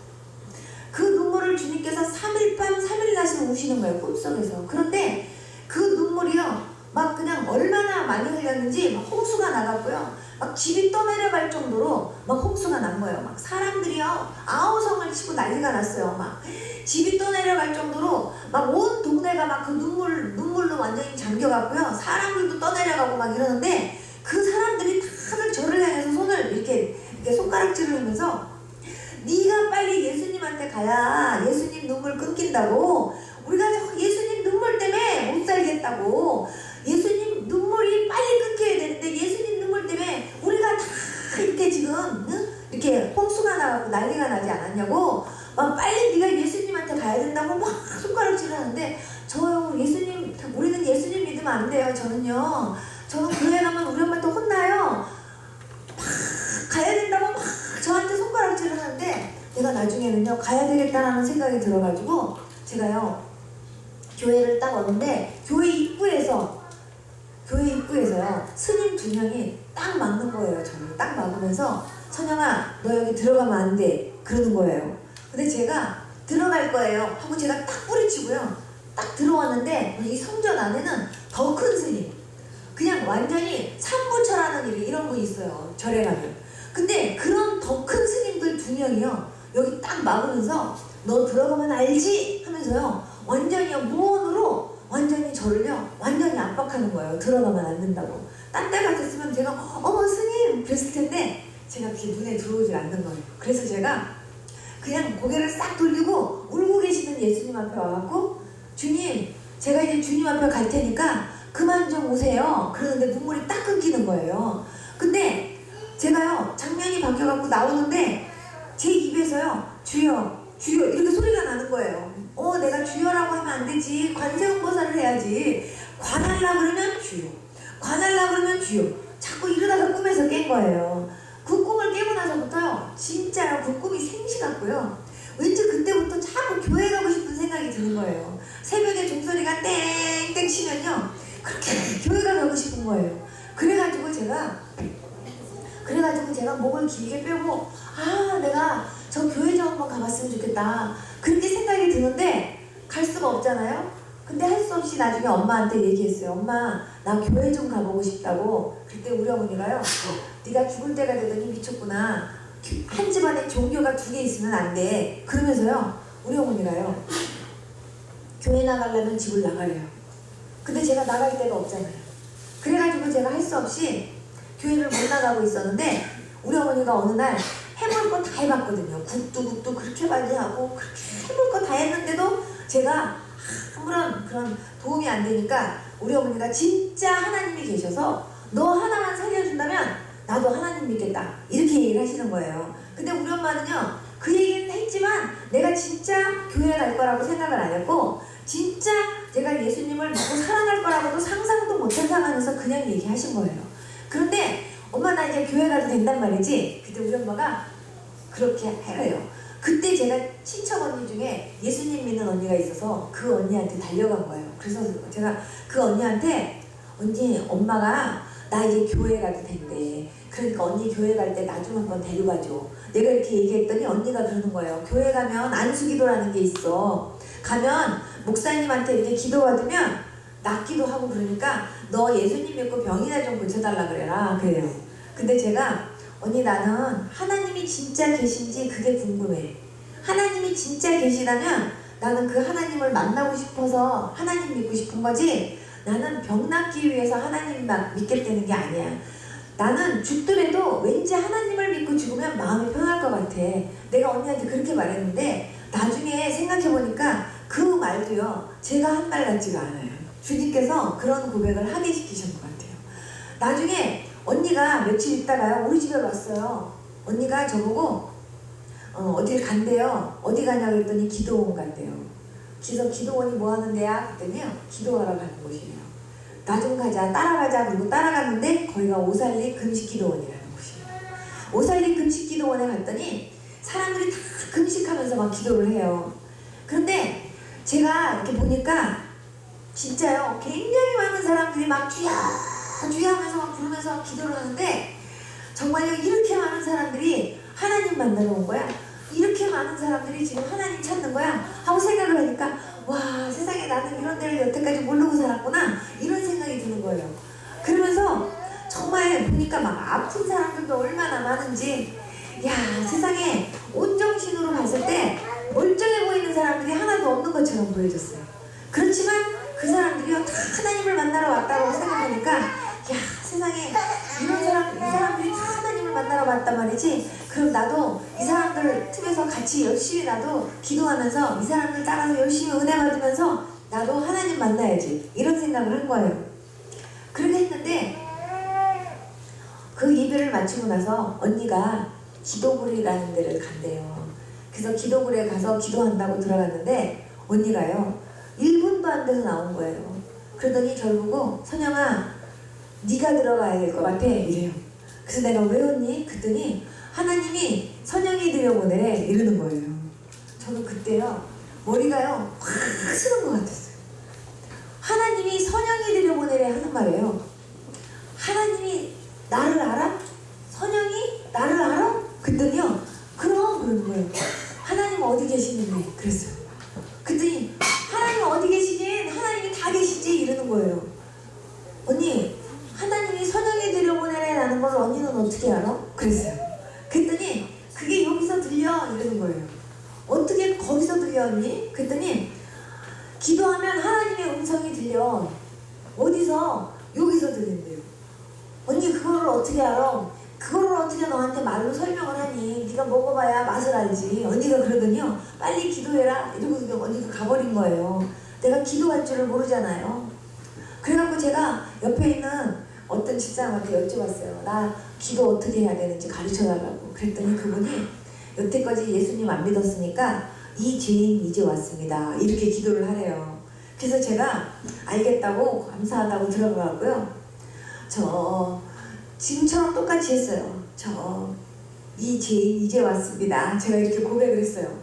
그 눈물을 주님께서 3일 밤 3일 낮을 우시는 거예요, 꿈속에서. 그런데 그 눈물이요 막 그냥 얼마나 많이 흘렸는지 막 홍수가 나갔고요, 막 집이 떠내려갈 정도로 막 홍수가 난 거예요. 막 사람들이요 아우성을 치고 난리가 났어요. 막 집이 떠내려갈 정도로 막 온 동네가 막 그 눈물로 완전히 잠겨갔고요, 사람들도 떠내려가고 막 이러는데, 그 사람들이 다들 저를 향해서 손을 이렇게 손가락질을 하면서, 네가 빨리 예수님한테 가야 예수님 눈물 끊긴다고, 우리가 예수님 눈물 때문에 못 살겠다고, 예수님 눈물이 빨리 끊겨야 되는데 예수님 눈물 때문에 우리가 다 이렇게 지금 이렇게 홍수가 나고 난리가 나지 않았냐고, 막 빨리 네가 예수님한테 가야 된다고 막 손가락질을 하는데, 저요 예수님, 우리는 예수님 믿으면 안 돼요. 저는 교회 가면 우리 엄마한테 혼나요. 막 가야 된다고 막 저한테 손가락질을 하는데, 내가 나중에는요 가야 되겠다라는 생각이 들어가지고 제가요 교회를 딱 왔는데, 교회 입구에서요 스님 2명이 딱 막는 거예요. 저를 딱 막으면서, 선영아 너 여기 들어가면 안 돼 그러는 거예요. 근데 제가 들어갈 거예요 하고 제가 딱 뿌리치고요 딱 들어왔는데, 이 성전 안에는 더 큰 스님, 그냥 완전히 삼부처라는 이런 분이 있어요, 절에 가면. 근데 그런 더 큰 스님들 2명이요 여기 딱 막으면서, 너 들어가면 알지? 하면서요 완전히요 무언으로 완전히 저를요 완전히 압박하는 거예요. 들어가면 안 된다고. 딴 데 같았으면 제가 어머 스님 그랬을 텐데, 제가 그게 눈에 들어오질 않는 거예요. 그래서 제가 그냥 고개를 싹 돌리고 울고 계시는 예수님 앞에 와갖고, 주님, 제가 이제 주님 앞에 갈 테니까 그만 좀 오세요. 그러는데 눈물이 딱 끊기는 거예요. 근데 제가요 장면이 바뀌어갖고 나오는데, 제 입에서요 주여 주여 이렇게 소리가 나는 거예요. 내가 주여라고 하면 안 되지, 관세음보살을 해야지. 관하려고 그러면 주여, 관하려고 그러면 주여, 자꾸 이러다가 꿈에서 깬 거예요. 그 꿈을 깨고 나서부터요 진짜요 그 꿈이 생시 같고요, 왠지 그때부터 자꾸 교회 가고 싶은 생각이 드는 거예요. 새벽에 종소리가 땡땡 치면요 그렇게 교회가 가고 싶은 거예요. 그래가지고 제가 목을 길게 빼고, 내가 저 교회 좀 한번 가봤으면 좋겠다 그렇게 생각이 드는데, 갈 수가 없잖아요. 근데 할 수 없이 나중에 엄마한테 얘기했어요. 엄마 나 교회 좀 가보고 싶다고. 그때 우리 어머니가요, 네가 죽을 때가 되더니 미쳤구나. 한 집안에 종교가 2개 있으면 안 돼. 그러면서요 우리 어머니가요 교회 나가려면 집을 나가래요. 근데 제가 나갈 데가 없잖아요. 그래가지고 제가 할 수 없이 교회를 못 나가고 있었는데 우리 어머니가 어느 날 해볼 거 다 해봤거든요. 국도 그렇게 많이 하고 그렇게 해볼 거 다 했는데도 제가 아무런 그런 도움이 안 되니까 우리 어머니가 진짜 하나님이 계셔서 너 하나만 살려준다면 나도 하나님 믿겠다 이렇게 얘기를 하시는 거예요. 근데 우리 엄마는요 그 얘기는 했지만 내가 진짜 교회 갈 거라고 생각을 안 했고 진짜 제가 예수님을 믿고 살아날 거라고도 상상도 못한 상황에서 그냥 얘기하신 거예요. 그런데 엄마 나 이제 교회 가도 된단 말이지. 그때 우리 엄마가 그렇게 해요. 그때 제가 친척 언니 중에 예수님 믿는 언니가 있어서 그 언니한테 달려간 거예요. 그래서 제가 그 언니한테 언니 엄마가 나 이제 교회 가도 된대. 그러니까 언니 교회 갈 때 나 좀 한번 데려가줘. 내가 이렇게 얘기했더니 언니가 그러는 거예요. 교회 가면 안수기도라는 게 있어. 가면 목사님한테 이렇게 기도받으면 낫기도 하고 그러니까 너 예수님 믿고 병이나 좀 고쳐달라 그래라 그래요. 근데 제가 언니 나는 하나님이 진짜 계신지 그게 궁금해. 하나님이 진짜 계시다면 나는 그 하나님을 만나고 싶어서 하나님 믿고 싶은 거지 나는 병 낫기 위해서 하나님 믿겠다는 게 아니야. 나는 죽더라도 왠지 하나님을 믿고 죽으면 마음이 편할 것 같아. 내가 언니한테 그렇게 말했는데 나중에 생각해보니까 그 말도요 제가 한 말 같지가 않아요. 주님께서 그런 고백을 하게 시키신 것 같아요. 나중에 언니가 며칠 있다가요 우리 집에 왔어요. 언니가 저보고 어딜 간대요. 어디 가냐고 했더니 기도원 간대요. 그래서 기도원이 뭐 하는 데야? 그랬더니요 기도하러 가는 곳이에요. 나 좀 가자 따라가자 그리고 따라갔는데 거기가 오살리 금식기도원이라는 곳이에요. 오살리 금식기도원에 갔더니 사람들이 다 금식하면서 막 기도를 해요. 그런데 제가 이렇게 보니까 진짜요 굉장히 많은 사람들이 막 주야 주야 하면서 막 부르면서 기도를 하는데 정말요 이렇게 많은 사람들이 하나님 만나러 온 거야? 이렇게 많은 사람들이 지금 하나님 찾는 거야? 하고 생각을 하니까 와 세상에 나는 이런 데를 여태까지 모르고 살았구나 이런 생각이 드는 거예요. 그러면서 정말 보니까 막 아픈 사람들도 얼마나 많은지 야 세상에 온정신으로 봤을 때 멀쩡해 보이는 사람들이 하나도 없는 것처럼 보여졌어요. 그렇지만 그 사람들이요 다 하나님을 만나러 왔다고 생각하니까 야 세상에 이런 사람 이 사람들이 다 하나님을 만나러 왔단 말이지. 그럼 나도 이 사람들 틈에서 같이 열심히 나도 기도하면서 이 사람들 따라서 열심히 은혜 받으면서 나도 하나님 만나야지 이런 생각을 한 거예요. 그렇게 했는데 그 예배를 마치고 나서 언니가 기도굴이라는 데를 간대요. 그래서 기도굴에 가서 기도한다고 들어갔는데 언니가요 1분도 안 돼서 나온 거예요. 그러더니 저를 보고 선영아 네가 들어가야 될 것 같아 이래요. 그래서 내가 왜 언니? 그랬더니 하나님이 선영이 들여보내래 이러는 거예요. 저는 그때요 머리가요 확 쓰는 것 같았어요. 하나님이 선영이 들여보내래 하는 말이에요. 하나님이 나를 알아? 선영이 나를 알아? 그랬더니요 그럼 그러는 거예요. 하나님 어디 계시는데 그랬어요. 그랬더니 하나님 어디 계시긴 하나님이 다 계시지 이러는 거예요. 언니 하나님이 선영이 들여보내래 라는 걸 언니는 어떻게 알아? 그랬어요. 그랬더니 그게 여기서 들려 이러는 거예요. 어떻게 거기서 들려 언니? 그랬더니 기도하면 하나님의 음성이 들려. 어디서? 여기서 들린대요. 언니 그거를 어떻게 알아? 그거를 어떻게 너한테 말로 설명을 하니? 네가 먹어봐야 맛을 알지. 언니가 그러더니요 빨리 기도해라 이러고 언니가 가버린 거예요. 내가 기도할 줄을 모르잖아요. 그래갖고 제가 옆에 있는 어떤 집사람한테 여쭤봤어요. 나 기도 어떻게 해야 되는지 가르쳐달라고. 그랬더니 그분이 여태까지 예수님 안 믿었으니까 이 죄인 이제 왔습니다 이렇게 기도를 하래요. 그래서 제가 알겠다고 감사하다고 들어가고요. 저 지금처럼 똑같이 했어요. 저 이 죄인 이제 왔습니다. 제가 이렇게 고백을 했어요.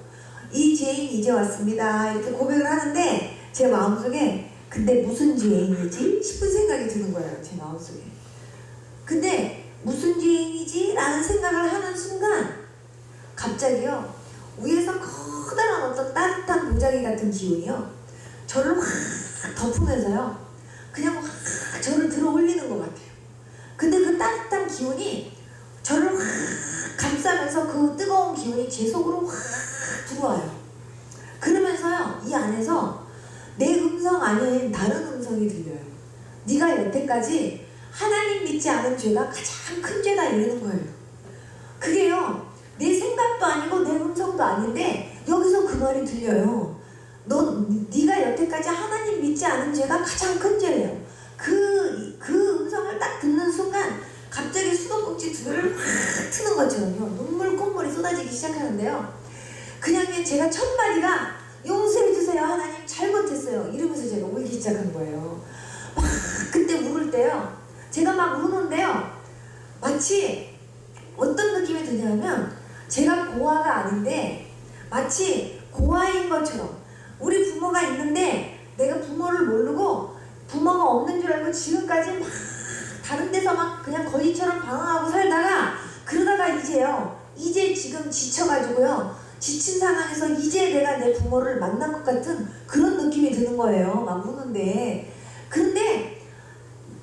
이 죄인 이제 왔습니다 이렇게 고백을 하는데 제 마음속에 근데 무슨 죄인이지? 싶은 생각이 드는 거예요. 제 마음속에. 근데 무슨 죄인이지? 라는 생각을 하는 순간 갑자기요 위에서 커다란 어떤 따뜻한 보자기 같은 기운이요 저를 확 덮으면서요 그냥 확 저를 들어 올리는 것 같아요. 근데 그 따뜻한 기운이 저를 확 감싸면서 그 뜨거운 기운이 제 속으로 확 들어와요. 그러면서요, 이 안에서 내 음성 아닌 다른 음성이 들려요. 네가 여태까지 하나님 믿지 않은 죄가 가장 큰 죄다 이러는 거예요. 그게요, 내 생각도 아니고 내 음성도 아닌데 여기서 그 말이 들려요. 네가 여태까지 하나님 믿지 않은 죄가 가장 큰 죄예요. 그 음성을 딱 듣는 순간 갑자기 수도꼭지 두 개를 확 트는 것처럼요, 눈물 콧물이 쏟아지기 시작하는데요. 그냥 제가 첫 마디가 용서해주세요 하나님 잘못했어요 이러면서 제가 울기 시작한 거예요. 막 그때 울을 때요, 제가 막 우는데요, 마치 어떤 느낌이 드냐면 제가 고아가 아닌데 마치 고아인 것처럼, 우리 부모가 있는데 내가 부모를 모르고 부모가 없는 줄 알고 지금까지 막 다른 데서 막 그냥 거지처럼 방황하고 살다가, 그러다가 이제 지금 지쳐가지고요, 지친 상황에서 이제 내가 내 부모를 만난 것 같은 그런 느낌이 드는 거예요. 막 우는데. 그런데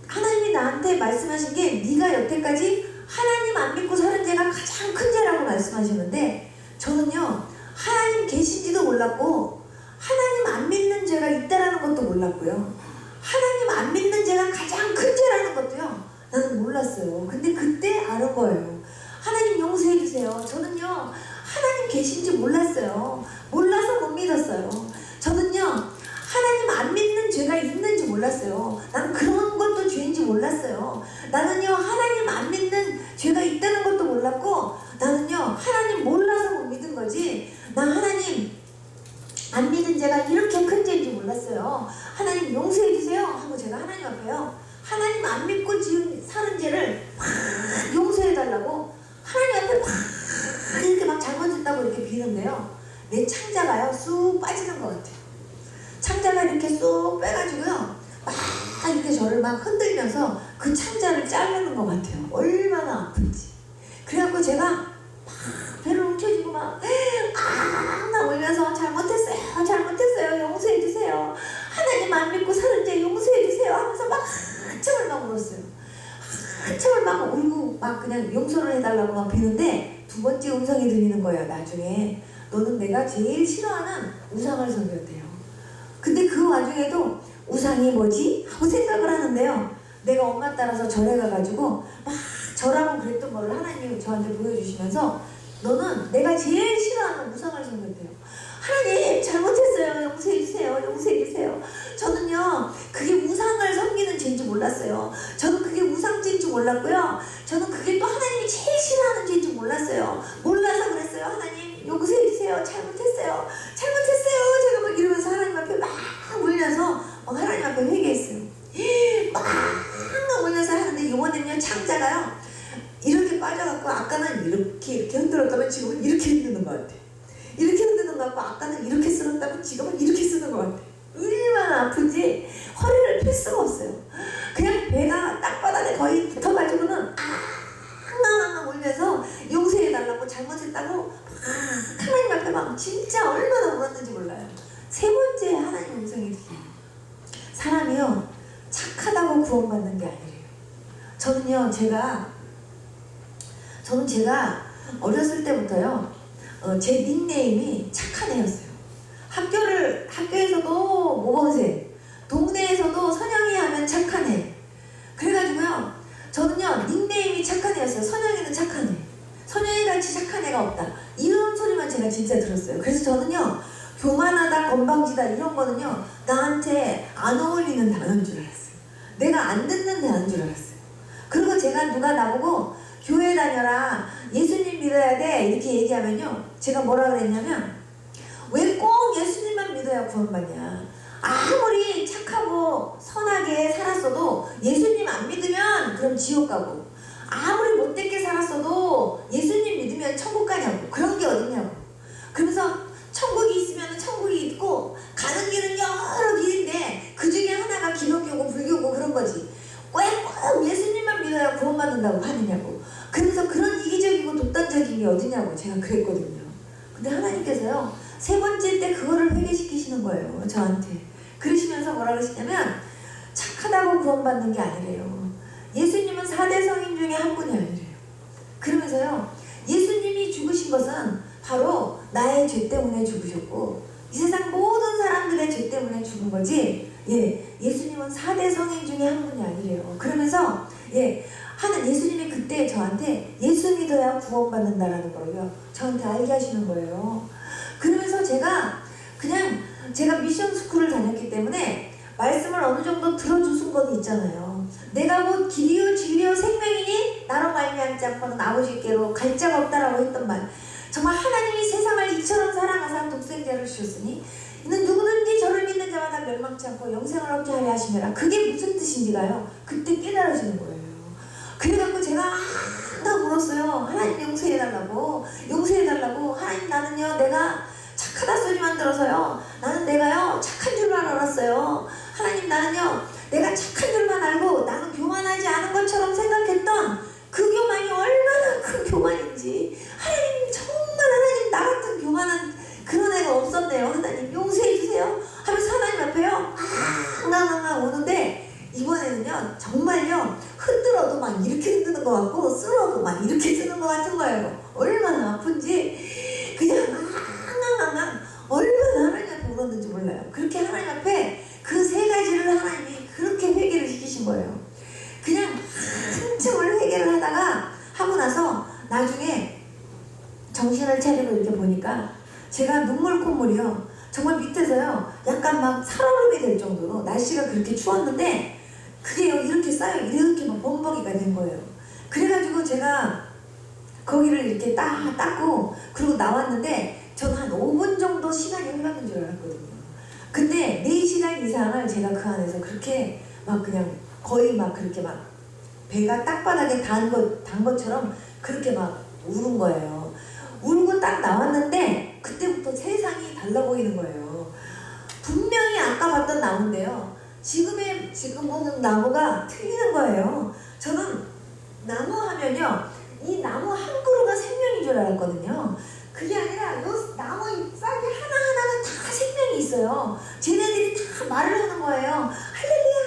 하나님이 나한테 말씀하신 게 네가 여태까지 하나님 안 믿고 사는 죄가 가장 큰 죄라고 말씀하시는데, 저는요 하나님 계신지도 몰랐고 하나님 안 믿는 죄가 있다라는 것도 몰랐고요, 하나님 안 믿는 죄가 가장 큰 죄라는 것도요 나는 몰랐어요. 근데 그때 아는 거예요. 하나님 용서해 주세요. 저는요 하나님 계신지 몰랐어요. 몰라서 못 믿었어요. 저는요 하나님 안 믿는 죄가 있는지 몰랐어요. 나는 그런 것도 죄인지 몰랐어요. 나는요 하나님 안 믿는 죄가 있다는 것도 몰랐고, 나는요 하나님 몰라서 못 믿은 거지, 나 하나님 안 믿은 죄가 이렇게 큰 죄인지 몰랐어요. 하나님 용서해 주세요 하고 제가 하나님 앞에요, 하나님 안 믿고 지금 사는 죄를 확 용서해 달라고 하나님 앞에 확 이렇게 막 잘못했다고 이렇게 비는데요, 내 창자가요 쑥 빠지는 것 같아요. 창자가 이렇게 쑥 빼가지고요 막 이렇게 저를 막 흔들면서 그 창자를 자르는 것 같아요. 얼마나 아픈지. 그래갖고 제가 막 배를 움켜쥐고 막 울면서 잘못했어요 용서해주세요, 하나님 안 믿고 사는 죄 용서해주세요 하면서 막 한참을 막 울었어요. 한참을 막 울고 막 그냥 용서를 해달라고 막 비는데, 두 번째 음성이 들리는 거예요. 나중에 너는 내가 제일 싫어하는 우상을 섬겼대요. 근데 그 와중에도 우상이 뭐지? 하고 생각을 하는데요, 내가 엄마 따라서 절에 가가지고 막 절하고 그랬던 거를 하나님이 저한테 보여주시면서 너는 내가 제일 싫어하는 우상을 섬겼대요. 하나님 잘못했어요 용서해주세요. 저는요 그게 우상을 섬기는 죄인지 몰랐어요. 저는 그게 우상죄인 줄 몰랐고요, 저는 그게 또 하나님이 제일 싫어하는 죄인 줄 몰랐어요. 몰라서 그랬어요. 하나님 용서해주세요 잘못했어요 제가 막 이러면서 하나님 앞에 막 울면서 막 하나님 앞에 회개했어요. 막 울면서 하는데, 이번엔요 창자가요 이렇게 빠져갖고, 아까는 이렇게 흔들었다면 지금은 이렇게 흔드는 것 같아. 이렇게 흔드는 것 같고, 아까는 이렇게 쓸었다면 지금은 이렇게 쓰는 것 같아. 얼마나 아픈지 허리를 펼 수가 없어요. 그냥 배가 땅바닥에 거의 붙어가지고는 울면서 용서해달라고 잘못했다고 하나님 앞에 막 진짜 얼마나 울었는지 몰라요. 세 번째 하나님 음성이 들려요. 사람이요 착하다고 구원받는 게 아니래요. 저는 제가 어렸을 때부터요 제 닉네임이 착한 애였어요. 학교에서도 모범생, 동네에서도 선영이 하면 착한 애. 그래가지고요 저는요 닉네임이 착한 애였어요. 선영이는 착한 애, 선영이 같이 착한 애가 없다, 이런 소리만 제가 진짜 들었어요. 그래서 저는요 교만하다 건방지다 이런 거는요 나한테 안 어울리는 단어인 줄 알았어요. 내가 안 듣는 단어인 줄 알았어요. 그리고 제가 누가 나보고 교회 다녀라 예수님 믿어야 돼 이렇게 얘기하면요 제가 뭐라 그랬냐면, 왜 꼭 예수님만 믿어야 구원받냐, 아무리 착하고 선하게 살았어도 예수님 안 믿으면 그럼 지옥 가고, 아무리 못되게 살았어도 예수님 믿으면 천국 가냐고, 그런 게 어딨냐고. 그러면서 천국이 있으면 천국이 있고 가는 길은 여러 길인데 그 중에 하나가 기독교고 불교고 그런 거지, 왜 꼭 예수님만 믿어야 구원받는다고 하느냐고. 그래서 그런 이기적이고 독단적인 게 어디냐고 제가 그랬거든요. 근데 하나님께서요 세 번째 때 그거를 회개시키시는 거예요 저한테. 그러시면서 뭐라 그러시냐면, 착하다고 구원받는 게 아니래요. 예수님은 4대 성인 중에 한 분이 아니래요. 그러면서요, 예수님이 죽으신 것은 바로 나의 죄 때문에 죽으셨고 이 세상 모든 사람들의 죄 때문에 죽은 거지, 예수님은 4대 성인 중에 한 분이 아니래요. 그러면서 예수님이 그때 저한테 예수 믿어야 구원받는다라는 거예요. 저한테 알게 하시는 거예요. 그러면서 제가 미션 스쿨을 다녔기 때문에 말씀을 어느 정도 들어주신 건 있잖아요. 내가 뭐 길이요 진리요 생명이니 나로 말미암지 않고는 아버지께로 갈 자가 없다라고 했던 말, 정말 하나님이 세상을 이처럼 사랑하사 독생자를 주셨으니 이는 누구든지 저를 믿는 자마다 멸망치 않고 영생을 얻게 하려 하심이라. 그게 무슨 뜻인지가요, 그때 깨달아지는 거예요. 그래갖고 제가 다 물었어요. 하나님 용서해달라고. 하나님, 나는요 내가 착하다 소리만 들어서요, 나는 내가요 착한 줄만 알았어요. 하나님, 나는요 내가 착한 줄만 알고 나는 교만하지 않은 것처럼 생각했던 그 교만이 얼마나 큰 교만인지, 하나님 정말 하나님 나 같은 교만한 그런 애가 없었네요. 하나님 용서해주세요 하면서 하나님 앞에요 앙앙앙 오는데, 이번에는요 정말요 흔들어도 막 이렇게 흔드는 것 같고 쓸어도 막 이렇게 쓰는 것 같은 거예요. 얼마나 아픈지 그냥 앙앙앙 얼마나 하나님 앞에 울었는지 몰라요. 그렇게 하나님 앞에 그 3가지를 하나님이 그렇게 회개를 시키신 거예요. 그냥 한참을 회개를 하고 나서 나중에 정신을 차리고 이렇게 보니까 제가 눈물 콧물이요 정말 밑에서요 약간 막 살얼음이 될 정도로 날씨가 그렇게 추웠는데 그게요 이렇게 쌓여 이렇게 막 범벅이가 된 거예요. 그래가지고 제가 거기를 이렇게 닦고 그리고 나왔는데 저는 한 5분 정도 시간이 흘렀는 줄 알았거든요. 근데 4시간 이상을 제가 그 안에서 그렇게 막 그냥 거의 막 그렇게 막 배가 땅바닥에 단 것처럼 그렇게 막 우는 거예요. 울고 딱 나왔는데 그때부터 세상이 달라 보이는 거예요. 분명히 아까 봤던 나무인데요, 지금 보는 나무가 틀리는 거예요. 저는 나무 하면요 이 나무 한 그루가 생명인 줄 알았거든요. 그게 아니라 요 나무 잎사귀 하나하나가 다 생명이 있어요. 쟤네들이 다 말을 하는 거예요. 할렐루야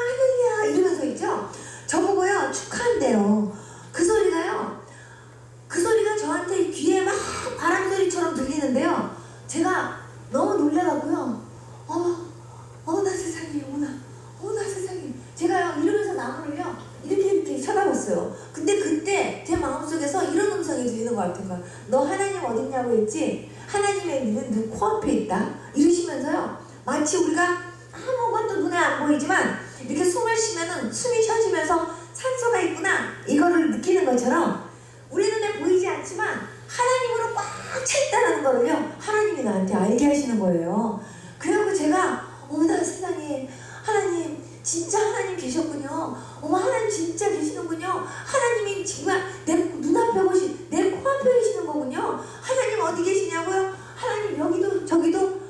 할렐루야 이러면서 있죠. 저보고요 축하한대요. 그 소리가 저한테 귀에 막 바람소리처럼 들리는데요, 제가 너무 놀래갖고요 나 세상에 나 세상에 제가요 이러면서 나무를요 이렇게 쳐다봤어요. 근데 그때 제 마음속에서 이런 음성이 들리는 것 같은 거야. 너 하나님 어딨냐고 했지? 하나님의 눈은 네 코앞에 있다 이러시면서요, 마치 우리가 아무것도 눈에 안 보이지만 이렇게 숨을 쉬면은 숨이 쉬어지면서 산소가 있구나 이거를 느끼는 것처럼 우리 눈에 보이지 않지만 하나님으로 꽉 차 있다는 거를요 하나님이 나한테 알게 하시는 거예요. 그래갖고 제가 어머나 세상에, 하나님 진짜 하나님 계셨군요. 어머 하나님 진짜 계시는군요. 하나님이 정말 내 눈앞에 내 코앞에 계시는 거군요. 하나님 어디 계시냐고요? 하나님 여기도 저기도,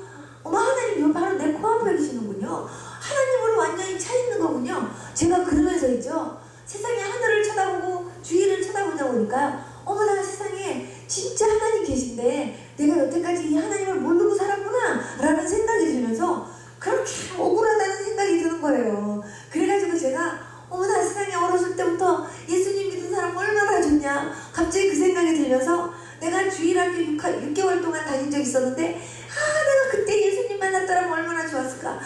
어머 하나님 바로 내 코앞에 계시는군요. 하나님으로 완전히 차 있는 거군요. 제가 그러면서 있죠, 세상에 하늘을 쳐다보고 주위를 쳐다보다 보니까 어머나 세상에 진짜 하나님 계신데 내가 여태까지 이 하나님을 모르고 살았구나 라는 생각이 들면서 그렇게 억울하다는 생각이 드는 거예요. 그래가지고 제가 어머나 세상에 어렸을 때부터 예수님 믿은 사람 얼마나 좋냐 갑자기 그 생각이 들면서, 내가 주일학교 6개월 동안 다닌 적이 있었는데 내가 그때 예수님 만났더라면 얼마나 좋았을까.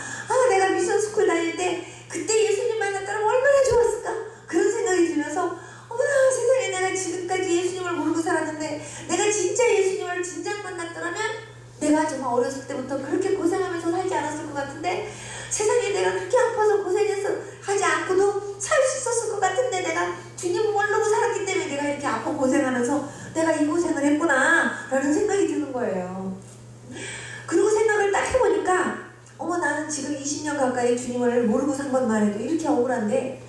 내가 미션 스쿨 다닐 때 그때 예수님 만났더라면 얼마나 좋았을까. 그런 생각이 들면서 어머나 세상에, 내가 지금까지 예수님을 모르고 살았는데 내가 진짜 예수님을 진작 만났더라면 내가 정말 어렸을 때부터 그렇게 고생하면서 살지 않았을 것 같은데, 세상에 내가 그렇게 아파서 고생해서 하지 않고도 살 수 있었을 것 같은데 내가 주님 모르고 살았기 때문에 내가 이렇게 아파 고생하면서 내가 이 고생을 했구나 라는 생각이 드는 거예요. 그리고 생각을 딱 해보니까 어머 나는 지금 20년 가까이 주님을 모르고 산 것만 해도 이렇게 억울한데,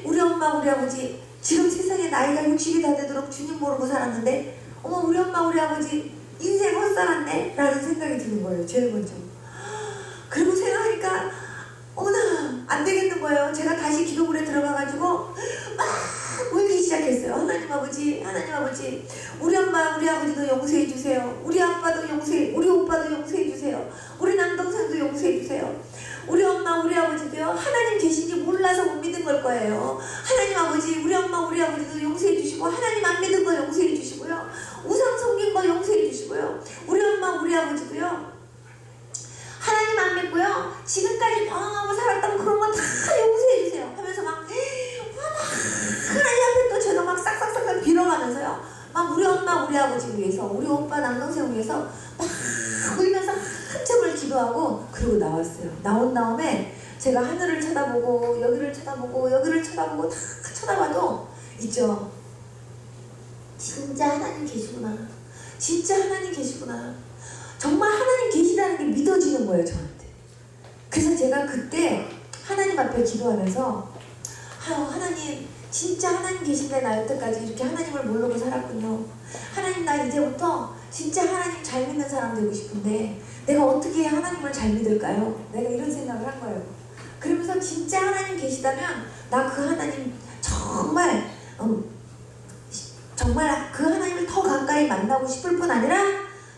우리 엄마 우리 아버지 지금 세상에 나이가 60이 다 되도록 주님 모르고 살았는데 어머 우리 엄마 우리 아버지 인생 헛살았네 라는 생각이 드는 거예요. 제일 먼저. 그리고 생각하니까 어머나 안 되겠는 거예요. 제가 다시 기도물에 들어가가지고 막 울기 시작했어요. 하나님 아버지 우리 엄마 우리 아버지도 용서해 주세요. 우리 아빠도 우리 오빠도 용서해 주세요. 우리 남동생도 용서해 주세요. 우리 엄마 우리 아버지도요 하나님 계신지 몰라서 못 믿은 믿은 걸 거예요. 하나님 아버지, 우리 엄마 우리 아버지도 용서해 주시고, 하나님 안 믿은 거 용서해 주시고요, 우상 섬긴 거 용서해 주시고요, 우리 엄마 우리 아버지도요 하나님 안 믿고요 지금까지 방황하고 살았던 그런 거 다 용서해 주세요 하면서 막 하나님 앞에 또 제가 막 싹싹싹 빌어가면서요, 막 우리 엄마 우리 아버지 위해서, 우리 오빠 남동생 위해서 막 울면서 한참을 기도하고, 그러고 나왔어요. 나온 다음에 제가 하늘을 쳐다보고 여기를 쳐다보고 여기를 쳐다보고 다 쳐다봐도 있죠, 진짜 하나님 계시구나, 진짜 하나님 계시구나, 정말 하나님 계시다는 게 믿어지는 거예요 저한테. 그래서 제가 그때 하나님 앞에 기도하면서, 하나님 진짜 하나님 계신데 나 여태까지 이렇게 하나님을 모르고 살았군요. 하나님, 나 이제부터 진짜 하나님 잘 믿는 사람 되고 싶은데 내가 어떻게 해야 하나님을 잘 믿을까요? 내가 이런 생각을 한 거예요. 그러면서 진짜 하나님 계시다면 나 그 하나님 정말 그 하나님을 더 가까이 만나고 싶을 뿐 아니라,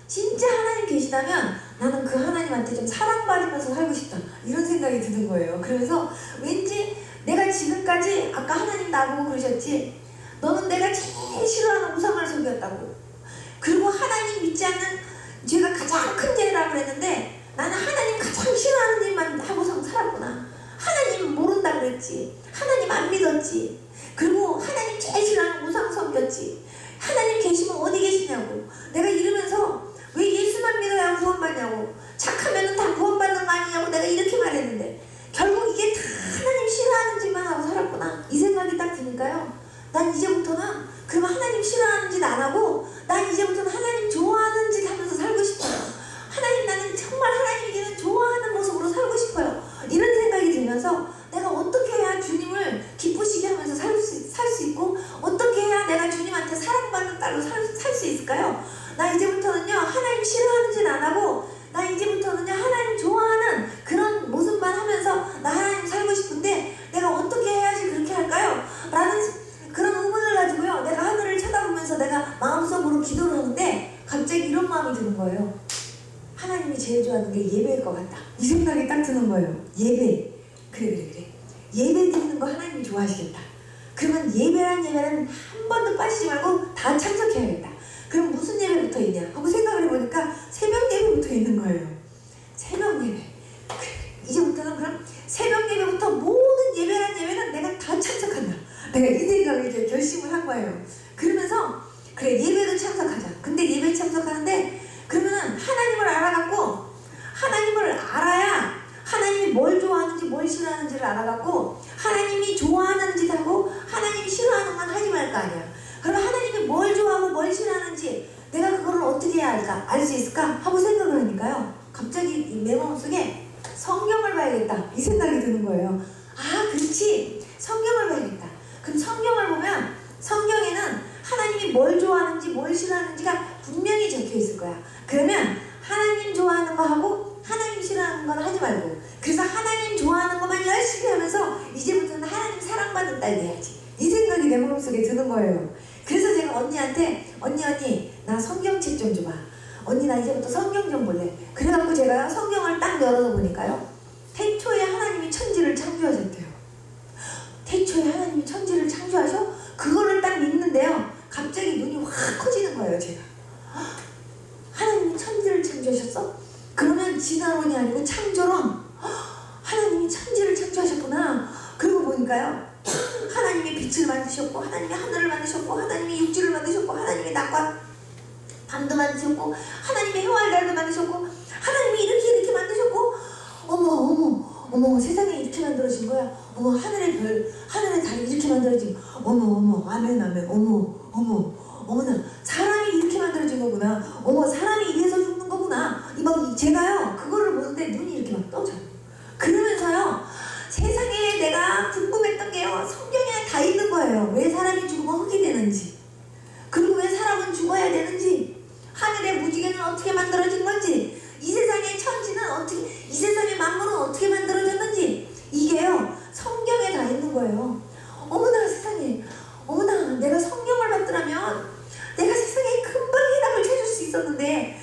진짜 하나님 계시다면 나는 그 하나님한테 좀 사랑받으면서 살고 싶다, 이런 생각이 드는 거예요. 그러면서 왠지 내가 지금까지, 아까 하나님 나보고 그러셨지, 너는 내가 제일 싫어하는 우상을 속였다고, 그리고 하나님 믿지 않는 죄가 가장 큰 죄라고 그랬는데 나는 하나님 가장 싫어하는 일만 하고서 살았구나, 하나님 모른다 그랬지, 하나님 안 믿었지, 그리고 하나님 제일 싫어하는 우상 섬겼지, 하나님 계시면 어디 계시냐고 내가 이러면서, 왜 예수만 믿어야 구원받냐고, 착하면 다 구원받는 거 아니냐고 내가 이렇게 말했는데, 결국 이게 다 하나님 싫어하는 짓만 하고 살았구나, 이 생각이 딱 드니까요, 난 이제부터는 그러면 하나님 싫어하는 짓 안 하고 난 이제부터는 하나님 좋아하는 짓 하면서 살고 싶어요. 하나님, 나는 정말 하나님께는 좋아하는 모습으로 살고 싶어요, 이런 생각이 들면서 내가 어떻게 해야 주님을 기쁘시게 하면서 살 수 있고, 어떻게 해야 내가 주님한테 사랑받는 딸로 살 수 있을까요? 나 이제부터는요 하나님 싫어하는 짓 안 하고, 나 이제부터는요 하나님 좋아하는 그런 모습만 하면서 나 하나님 살고 싶은데 내가 어떻게 해야지 그렇게 할까요? 라는 그런 의문을 가지고요 내가 하늘을 쳐다보면서 내가 마음속으로 기도를 하는데, 갑자기 이런 마음이 드는 거예요. 하나님이 제일 좋아하는 게 예배일 것 같다, 이 생각이 딱 드는 거예요. 예배, 그래 예배 드리는 거 하나님이 좋아하시겠다. 그러면 예배는 한 번도 빠지지 말고 다 참석해야겠다. 그럼 무슨 예배부터 있냐 하고 생각을 해보니까 새벽 예배부터 있는 거예요. 새벽 예배. 이제부터는 그럼 새벽 예배부터 모든 예배는 내가 다 참석한다, 내가 이 생각을 이제 결심을 한 거예요. 그러면서 그래, 예배도 참석하자. 근데 예배에 참석하는데 그러면은 하나님을 알아갖고, 하나님을 알아야 하나님이 뭘 좋아하는지 뭘 싫어하는지를 알아갖고, 하나님이 좋아하는 짓 하고 하나님이 싫어하는 건 하지 말 거 아니야. 그럼 하나님이 뭘 좋아하고 뭘 싫어하는지 내가 그거를 어떻게 해야 할까, 알 수 있을까 하고 생각을 하니까요, 갑자기 내 마음속에 성경을 봐야겠다, 이 생각이 드는 거예요. 아, 그렇지, 성경을 봐야겠다. 그럼 성경을 보면 성경에는 하나님이 뭘 좋아하는지 뭘 싫어하는지가 분명히 적혀 있을 거야. 그러면 하나님 좋아하는 거 하고 하나님 싫어하는 건 하지 말고, 그래서 하나님 좋아하는 것만 열심히 하면서 이제부터는 하나님 사랑받는 딸 돼야지, 이 생각이 내 마음속에 드는 거예요. 그래서 제가 언니한테 언니 나 성경책 좀 줘봐, 언니 나 이제부터 성경 좀 볼래. 그래갖고 제가 성경을 딱 열어서 보니까요, 태초에 하나님이 천지를 창조하셨대요. 태초에 하나님이 천지를 창조하셔? 그거를 딱 읽는데요, 갑자기 눈이 확 커지는 거예요. 제가 하나님이 천지를 창조하셨어? 그러면 진화론이 아니고 창조론, 하나님이 천지를 창조하셨구나. 그러고 보니까요, 하나님이 빛을 만드셨고, 하나님이 하늘을 만드셨고, 하나님이 육지를 만드셨고, 하나님이 낮과 밤도 만드셨고, 하나님이 해와 달도 만드셨고, 하나님이 이렇게 만드셨고, 어머 세상에 이렇게 만들어진 거야. 어머, 하늘의 별, 하늘의 달이 이렇게 만들어진, 어머 아멘, 어머나 사람이 이렇게 만들어진 거구나. 어머, 사람이 이래서 죽는 거구나. 제가요 그거를 보는데 눈이 이렇게 막 떠져요. 그러면서요, 세상에 내가 궁금했던 게요, 성경에 다 있는 거예요. 왜 사람이 죽으면 흙이 되는지, 그리고 왜 사람은 죽어야 되는지, 하늘의 무지개는 어떻게 만들어진 건지, 이 세상의 천지는 어떻게, 이 세상의 만물은 어떻게 만들어졌는지, 이게요 성경에 다 있는 거예요. 어머나 세상에, 어머나 내가 성경을 봤더라면 내가 세상에 금방 해답을 찾을 수 있었는데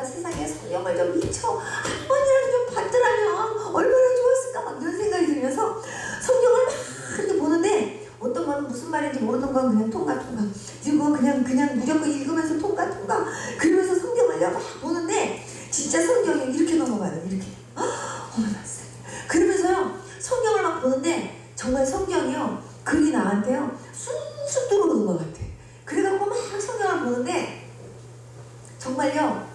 내가 세상에 성경을 좀 미처 한 번이라도 좀 봤더라면 얼마나 좋았을까 막 이런 생각이 들면서 성경을 막 이렇게 보는데 어떤 말은 무슨 말인지 모르는 건 그냥 통과 이거 그냥 무조건 읽으면서 통과 그러면서 성경을 막 보는데 진짜 성경이 이렇게 넘어가요. 이렇게 어머나 그러면서요 성경을 막 보는데 정말 성경이요 글이 나한테요 쑥쑥 들어오는 것 같아. 그래갖고 막 성경을 보는데 정말요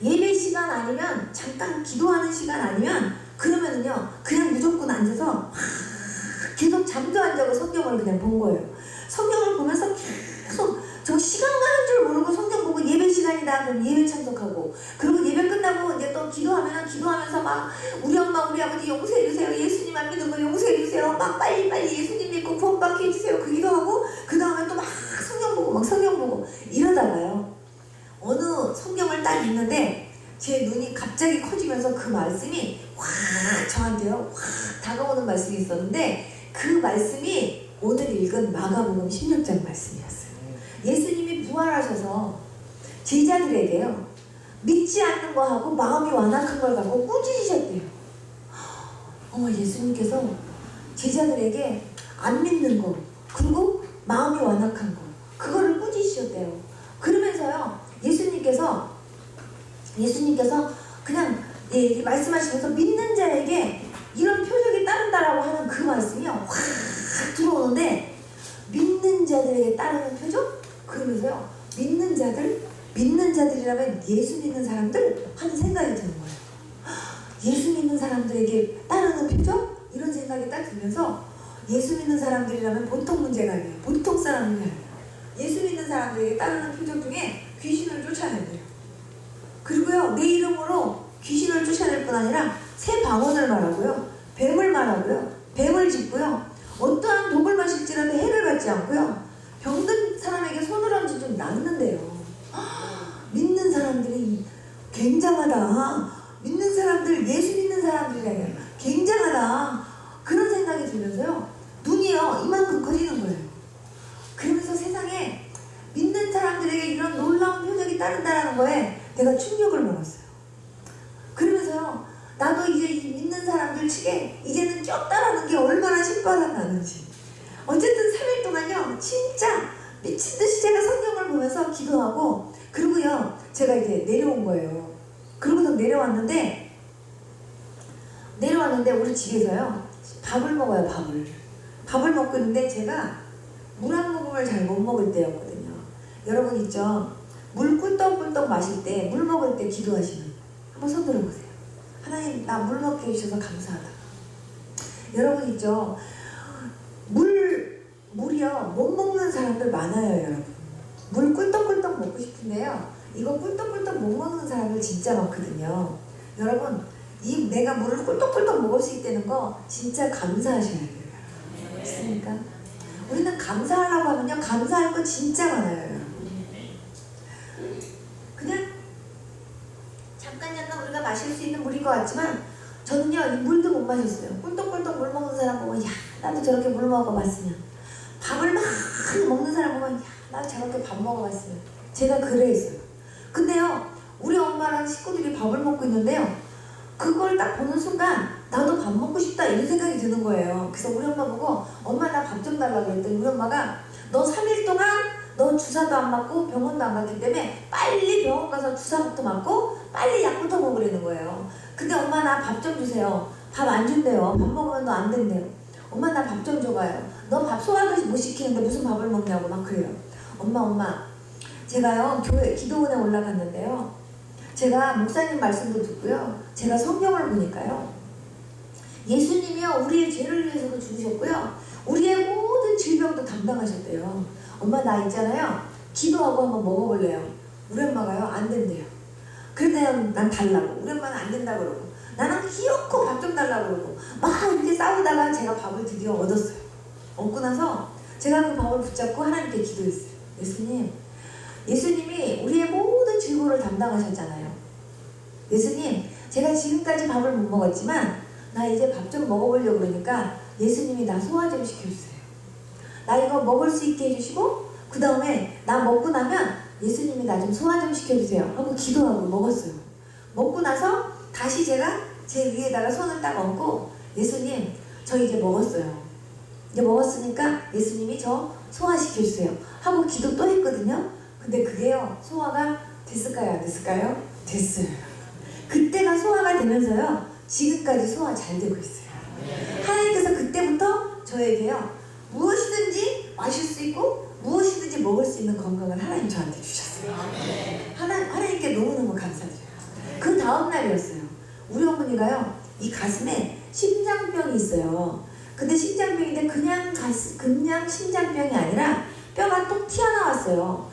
예배 시간 아니면 잠깐 기도하는 시간 아니면 그러면은요 그냥 무조건 앉아서 계속 잠도 안 자고 성경을 그냥 본 거예요. 성경을 보면서 계속 저 시간 가는 줄 모르고 성경 보고 예배 시간이다 그럼 예배 참석하고 그리고 예배 끝나고 이제 또 기도하면서 막 우리 엄마 우리 아버지 용서해 주세요. 예수님 안 믿는 거 용서해 주세요. 막 빨리 예수님 믿고 구원받게 해주세요. 그 기도하고 그 다음에 또 막 성경 보고 이러다가요 어느 성경을 딱 읽는데 제 눈이 갑자기 커지면서 그 말씀이 확 저한테요 확 다가오는 말씀이 있었는데 그 말씀이 오늘 읽은 마가복음 16장 말씀이었어요. 예수님이 부활하셔서 제자들에게요 믿지 않는 거하고 마음이 완악한 걸 갖고 꾸짖으셨대요. 예수님께서 제자들에게 안 믿는 거 그리고 마음이 완악한 거 그거를 꾸짖으셨대요. 그러면서요 예수님께서 그냥 말씀하시면서 믿는 자에게 이런 표적이 따른다라고 하는 그 말씀이요 확 들어오는데 믿는 자들에게 따르는 표적? 그러면서요 믿는 자들이라면 예수 믿는 사람들 하는 생각이 드는 거예요. 예수 믿는 사람들에게 따르는 표적? 이런 생각이 딱 들면서 예수 믿는 사람들이라면 보통 문제가 아니에요. 보통 사람이 아니에요. 예수 믿는 사람들에게 따르는 표적 중에 귀신을 쫓아낸대요. 그리고요 내 이름으로 귀신을 쫓아낼 뿐 아니라 새 방언을 말하고요 뱀을 말하고요 뱀을 짚고요 어떠한 독을 마실지라도 해를 받지 않고요 병든 사람에게 손을 얹으면 좀 낫는데요. 믿는 사람들이 굉장하다. 믿는 사람들 예수 믿는 사람들이 굉장하다. 그런 생각이 들면서요 눈이요 이만큼 커지는 거예요. 그러면서 세상에 믿는 사람들에게 이런 놀라운 표적이 따른다는 거에 내가 충격을 먹었어요. 그러면서요 나도 이제 믿는 사람들 측에 이제는 쫓다라는 게 얼마나 신바람 나는지 어쨌든 3일 동안요 진짜 미친듯이 제가 성경을 보면서 기도하고 그리고요 제가 이제 내려온 거예요. 그러고서 내려왔는데 우리 집에서요 밥을 먹어요. 밥을 먹고 있는데 제가 물 한 모금을 잘 못 먹을 때였거든요. 여러분 있죠? 물 꿀떡꿀떡 마실 때 물 먹을 때 기도하시는 한번 손 들어보세요. 하나님 나 물 먹게 해주셔서 감사하다. 여러분 있죠? 물이요 못 먹는 사람들 많아요. 여러분 물 꿀떡꿀떡 먹고 싶은데요 이거 꿀떡꿀떡 못 먹는 사람들 진짜 많거든요. 여러분 내가 물을 꿀떡꿀떡 먹을 수 있다는 거 진짜 감사하셔야 돼요. 맞습니까? 우리는 감사하려고 하면요 감사할 거 진짜 많아요. 그냥 잠깐이나마 우리가 마실 수 있는 물인 것 같지만 저는요 이 물도 못 마셨어요. 꿀떡꿀떡 물 먹는 사람 보면 야 나도 저렇게 물 먹어봤으면 밥을 막 먹는 사람 보면 야 나도 저렇게 밥 먹어봤으면 제가 그랬어요. 근데요 우리 엄마랑 식구들이 밥을 먹고 있는데요 그걸 딱 보는 순간 나도 밥 먹고 싶다 이런 생각이 드는 거예요. 그래서 우리 엄마 보고 엄마 나 밥 좀 달라고 그랬더니 우리 엄마가 너 3일 동안 너 주사도 안 맞고 병원도 안 갔기 때문에 빨리 병원 가서 주사부터 맞고 빨리 약부터 먹으라는 거예요. 근데 엄마 나 밥 좀 주세요. 밥 안 준대요. 밥 먹으면 너 안 된대요. 엄마 나 밥 좀 줘봐요. 너 밥 소화도 못 시키는데 무슨 밥을 먹냐고 막 그래요. 엄마 제가요 교회 기도원에 올라갔는데요 제가 목사님 말씀도 듣고요 제가 성경을 보니까요 예수님이요 우리의 죄를 위해서도 죽으셨고요 우리의 모든 질병도 담당하셨대요. 엄마 나 있잖아요 기도하고 한번 먹어볼래요. 우리 엄마가요 안 된대요. 그래서 난 달라고 우리 엄마는 안 된다고 그러고 나는 기어코 밥 좀 달라고 그러고 막 이렇게 싸우다가 제가 밥을 드디어 얻었어요. 얻고 나서 제가 그 밥을 붙잡고 하나님께 기도했어요. 예수님이 우리의 모든 질고를 담당하셨잖아요. 예수님 제가 지금까지 밥을 못 먹었지만 나 이제 밥 좀 먹어보려고 그러니까 예수님이 나 소화 좀 시켜주세요. 나 이거 먹을 수 있게 해주시고 그 다음에 나 먹고 나면 예수님이 나 좀 소화 좀 시켜주세요 하고 기도하고 먹었어요. 먹고 나서 다시 제가 제 위에다가 손을 딱 얹고 예수님 저 이제 먹었어요. 이제 먹었으니까 예수님이 저 소화시켜주세요 하고 기도 또 했거든요. 근데 그게요 소화가 됐을까요 안 됐을까요? 됐어요. 그때가 소화가 되면서요 지금까지 소화 잘 되고 있어요. 하나님께서 그때부터 저에게요 무엇이든지 마실 수 있고 무엇이든지 먹을 수 있는 건강을 하나님 저한테 주셨어요. 하나님께 너무너무 감사드려요. 그 다음 날이었어요. 우리 어머니가요 이 가슴에 심장병이 있어요. 근데 심장병인데 그냥 심장병이 아니라 뼈가 톡 튀어나왔어요.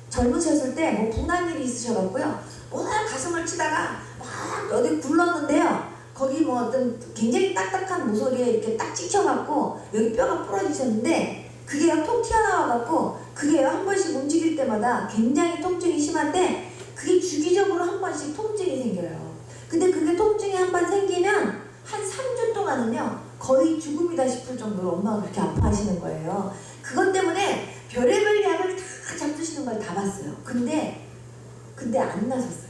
젊으셨을 때 뭐 분한 일이 있으셔갖고요 오늘 가슴을 치다가 막 어디 굴렀는데요 거기 뭐 어떤 굉장히 딱딱한 모서리에 이렇게 딱 찍혀갖고 여기 뼈가 부러지셨는데 그게요 톡 튀어나와갖고 그게요 한 번씩 움직일 때마다 굉장히 통증이 심한데 그게 주기적으로 한 번씩 통증이 생겨요. 근데 그게 통증이 한 번 생기면 한 3주 동안은요 거의 죽음이다 싶을 정도로 엄마가 그렇게 아파하시는 거예요. 그것 때문에 별의별 약을 다 잡수시는 걸 다 봤어요. 근데 안 나섰어요.